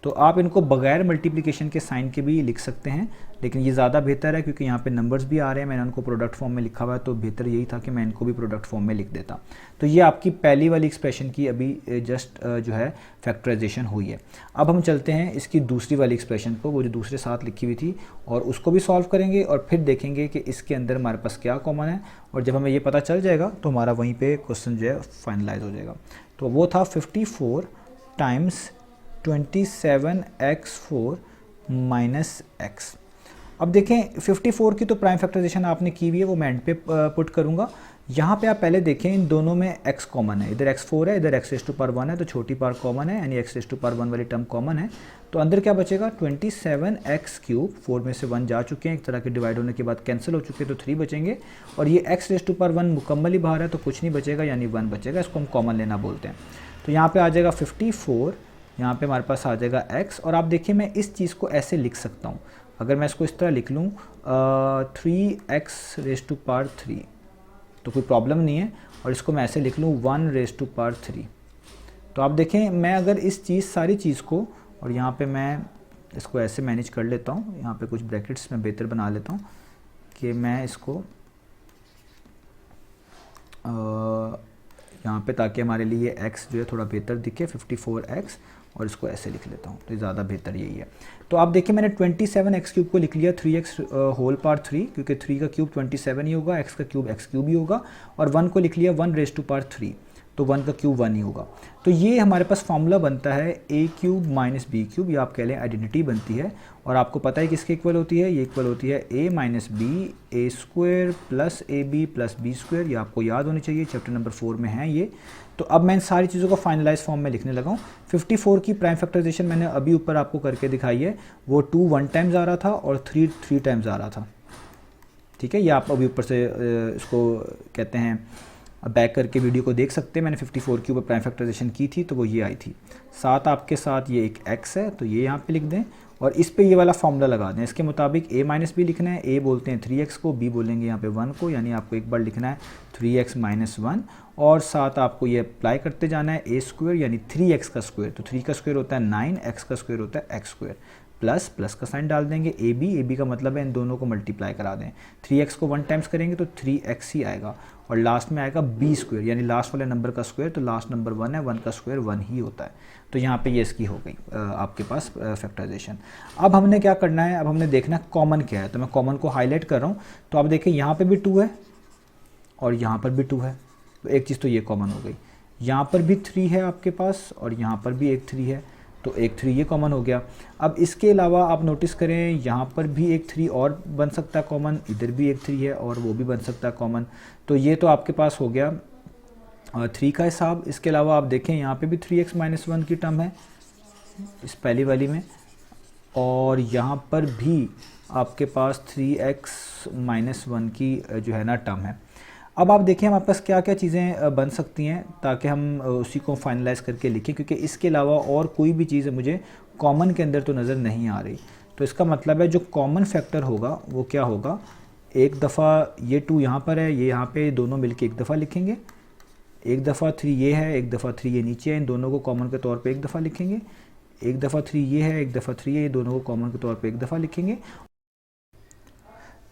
तो आप इनको बगैर मल्टीप्लिकेशन के साइन के भी लिख सकते हैं, लेकिन ये ज़्यादा बेहतर है क्योंकि यहाँ पे नंबर्स भी आ रहे हैं, मैंने उनको प्रोडक्ट फॉर्म में लिखा हुआ है, तो बेहतर यही था कि मैं इनको भी प्रोडक्ट फॉर्म में लिख देता। तो ये आपकी पहली वाली एक्सप्रेशन की अभी जस्ट जो है फैक्टराइजेशन हुई है। अब हम चलते हैं इसकी दूसरी वाली एक्सप्रेशन को, वो जो दूसरे साथ लिखी हुई थी, और उसको भी सॉल्व करेंगे और फिर देखेंगे कि इसके अंदर हमारे पास क्या कॉमन है, और जब हमें ये पता चल जाएगा तो हमारा वहीं पर क्वेश्चन जो है फाइनलाइज हो जाएगा। तो वो था 54 टाइम्स 27x4 - x। अब देखें 54 की तो प्राइम फैक्टराइजेशन आपने की हुई है, वो मैं एंड पे पुट करूँगा। यहाँ पे आप पहले देखें इन दोनों में x कॉमन है, इधर x4 है, इधर x रेज़ टू पावर 1 है, तो छोटी पावर कॉमन है यानी x रेज़ टू पावर 1 वाली टर्म कॉमन है। तो अंदर क्या बचेगा 27x³, 4 में से 1 जा चुके हैं, एक तरह के डिवाइड होने के बाद कैंसिल हो चुके हैं, तो 3 बचेंगे। और ये x रेज़ टू पावर 1 मुकम्मल ही बाहर है, तो कुछ नहीं बचेगा यानी 1 बचेगा, इसको हम कॉमन लेना बोलते हैं। तो यहाँ पे आ जाएगा 54, यहाँ पे हमारे पास आ जाएगा x। और आप देखिए मैं इस चीज़ को ऐसे लिख सकता हूँ, अगर मैं इसको इस तरह लिख लूँ 3x रेज़ टू पावर 3 तो कोई प्रॉब्लम नहीं है, और इसको मैं ऐसे लिख लूँ 1 रेज़ टू पावर 3। तो आप देखें मैं अगर इस सारी चीज़ को, और यहाँ पे मैं इसको ऐसे मैनेज कर लेता हूँ, यहाँ पे कुछ ब्रैकेट्स में बेहतर बना लेता हूँ कि मैं इसको यहाँ पे, ताकि हमारे लिए x जो है थोड़ा बेहतर दिखे 54x, और इसको ऐसे लिख लेता हूँ तो ज़्यादा बेहतर यही है। तो आप देखिए मैंने 27x³ को लिख लिया 3x होल पावर 3, क्योंकि 3 का क्यूब 27 ही होगा, x का क्यूब x³ ही होगा, और 1 को लिख लिया 1 रेज़ टू पावर 3, तो 1 का क्यूब 1 ही होगा। तो ये हमारे पास फार्मूला बनता है a³ माइनस b³, या आप कह लें आइडेंटिटी बनती है। और आपको पता है किसके इक्वल होती है, ये इक्वल होती है a minus b a² plus ab plus b², ये आपको याद होनी चाहिए, चैप्टर नंबर 4 में है ये। तो अब मैं इन सारी चीज़ों को फाइनलाइज फॉर्म में लिखने लगा हूँ। 54 की प्राइम फैक्टराइजेशन मैंने अभी ऊपर आपको करके दिखाई है, वो 2 1 टाइम्स आ रहा था और 3 3 टाइम्स आ रहा था, ठीक है। ये आप अभी ऊपर से इसको कहते हैं बैक करके वीडियो को देख सकते हैं, मैंने 54 के ऊपर प्राइम फैक्टराइजेशन की थी तो वो ये आई थी। साथ आपके साथ ये एक x है, तो ये यहाँ पे लिख दें, और इस पे ये वाला फॉर्मूला लगा दें। इसके मुताबिक a माइनस बी लिखना है, a बोलते हैं 3x को, b बोलेंगे यहाँ पे 1 को, यानी आपको एक बार लिखना है 3x माइनस 1, और साथ आपको ये अप्लाई करते जाना है a² यानी 3x का स्क्वायर, तो 3 का स्क्वायर होता है 9, x का स्क्वायर होता है x², प्लस प्लस का साइन डाल देंगे, ab का मतलब है इन दोनों को मल्टीप्लाई करा दें, 3x को 1 टाइम्स करेंगे तो 3x ही आएगा, और लास्ट में आएगा b² यानी लास्ट वाले नंबर का स्क्वायर, तो लास्ट नंबर 1 है, 1 का स्क्वायर 1 ही होता है। तो यहाँ पे ये इसकी हो गई आपके पास फैक्टराइजेशन। अब हमने क्या करना है, अब हमने देखना है कॉमन क्या है, तो मैं कॉमन को हाईलाइट कर रहा हूँ। तो आप देखिए यहाँ पे भी 2 है और यहाँ पर भी 2 है, तो एक चीज़ तो ये कॉमन हो गई। यहाँ पर भी 3 है आपके पास और यहाँ पर भी एक 3 है, तो एक 3 ये कॉमन हो गया। अब इसके अलावा आप नोटिस करें यहाँ पर भी एक 3 और बन सकता है कॉमन, इधर भी एक 3 है और वो भी बन सकता है कॉमन। तो ये तो आपके पास हो गया 3 का हिसाब। इसके अलावा आप देखें यहाँ पे भी 3x माइनस 1 की टर्म है इस पहली वाली में, और यहाँ पर भी आपके पास 3x माइनस 1 की जो है ना टर्म है। अब आप देखिए हमारे पास क्या क्या चीज़ें बन सकती हैं, ताकि हम उसी को फाइनलाइज करके लिखें, क्योंकि इसके अलावा और कोई भी चीज़ मुझे कॉमन के अंदर तो नज़र नहीं आ रही। तो इसका मतलब है जो कॉमन फैक्टर होगा वो क्या होगा, एक दफ़ा ये 2 यहाँ पर है, ये यहाँ पे दोनों मिलके एक दफ़ा लिखेंगे, एक दफ़ा 3 ये है, एक दफ़ा 3 ये नीचे है, इन दोनों को कॉमन के तौर पे एक दफ़ा लिखेंगे, एक दफ़ा 3 ये है, एक दफ़ा 3 है, ये दोनों को कॉमन के तौर पे एक दफ़ा लिखेंगे।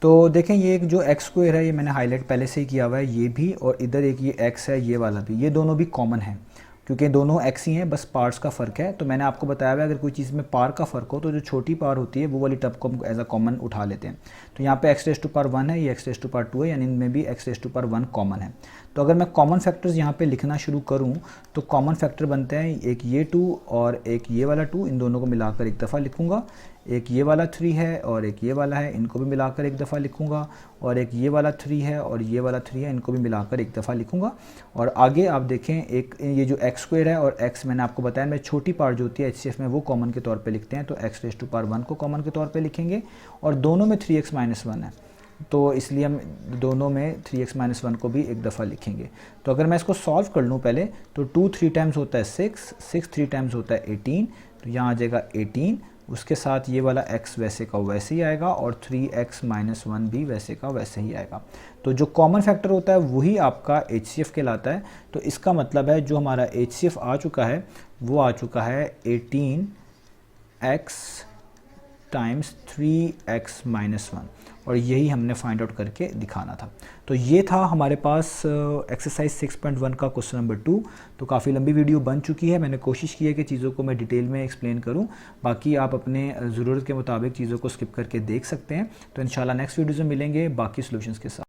तो देखें ये एक जो x² है ये मैंने हाईलाइट पहले से ही किया हुआ है, ये भी, और इधर एक ये x है ये वाला भी, ये दोनों भी कॉमन है क्योंकि दोनों x ही हैं, बस पार्ट्स का फ़र्क है। तो मैंने आपको बताया हुआ है अगर कोई चीज़ में पार का फ़र्क हो तो जो छोटी पार होती है वो वाली टर्म को हम एज अ कॉमन उठा लेते हैं। तो यहाँ पे x रेज़ टू पावर 1 है, ये x रेज़ टू पावर 2 है, यानी इनमें भी x raise to power 1 common है। तो अगर मैं कॉमन फैक्टर्स यहाँ पे लिखना शुरू करूँ तो कॉमन फैक्टर बनते हैं एक ये 2 और एक ये वाला 2, इन दोनों को मिलाकर एक दफ़ा लिखूँगा, एक ये वाला 3 है और एक ये वाला है, इनको भी मिलाकर एक दफ़ा लिखूँगा, और एक ये वाला 3 है और ये वाला 3 है, इनको भी मिलाकर एक दफ़ा लिखूँगा। और आगे आप देखें एक ये जो x² है और x मैंने आपको बताया मैं छोटी पार्ट जो होती है HCF में वो कॉमन के तौर पे लिखते हैं, तो x रेज़ टू पावर 1 को कॉमन के तौर पे लिखेंगे, और दोनों में 3x माइनस 1 है तो इसलिए हम दोनों में 3x माइनस 1 को भी एक दफ़ा लिखेंगे। तो अगर मैं इसको सॉल्व कर लूँ पहले, तो 2 3 टाइम्स होता है 6, 6 3 टाइम्स होता है 18, तो यहाँ आ जाएगा 18, उसके साथ ये वाला x वैसे का वैसे ही आएगा और 3x माइनस 1 भी वैसे का वैसे ही आएगा। तो जो कॉमन फैक्टर होता है वही आपका HCF कहलाता है। तो इसका मतलब है जो हमारा HCF आ चुका है वो आ चुका है 18x टाइम्स 3x माइनस 1, और यही हमने फाइंड आउट करके दिखाना था। तो ये था हमारे पास एक्सरसाइज 6.1 का क्वेश्चन नंबर 2। तो काफ़ी लंबी वीडियो बन चुकी है, मैंने कोशिश की है कि चीज़ों को मैं डिटेल में एक्सप्लेन करूं, बाकी आप अपने ज़रूरत के मुताबिक चीज़ों को स्किप करके देख सकते हैं। तो इंशाल्लाह नेक्स्ट वीडियो में मिलेंगे बाकी सॉल्यूशंस के साथ।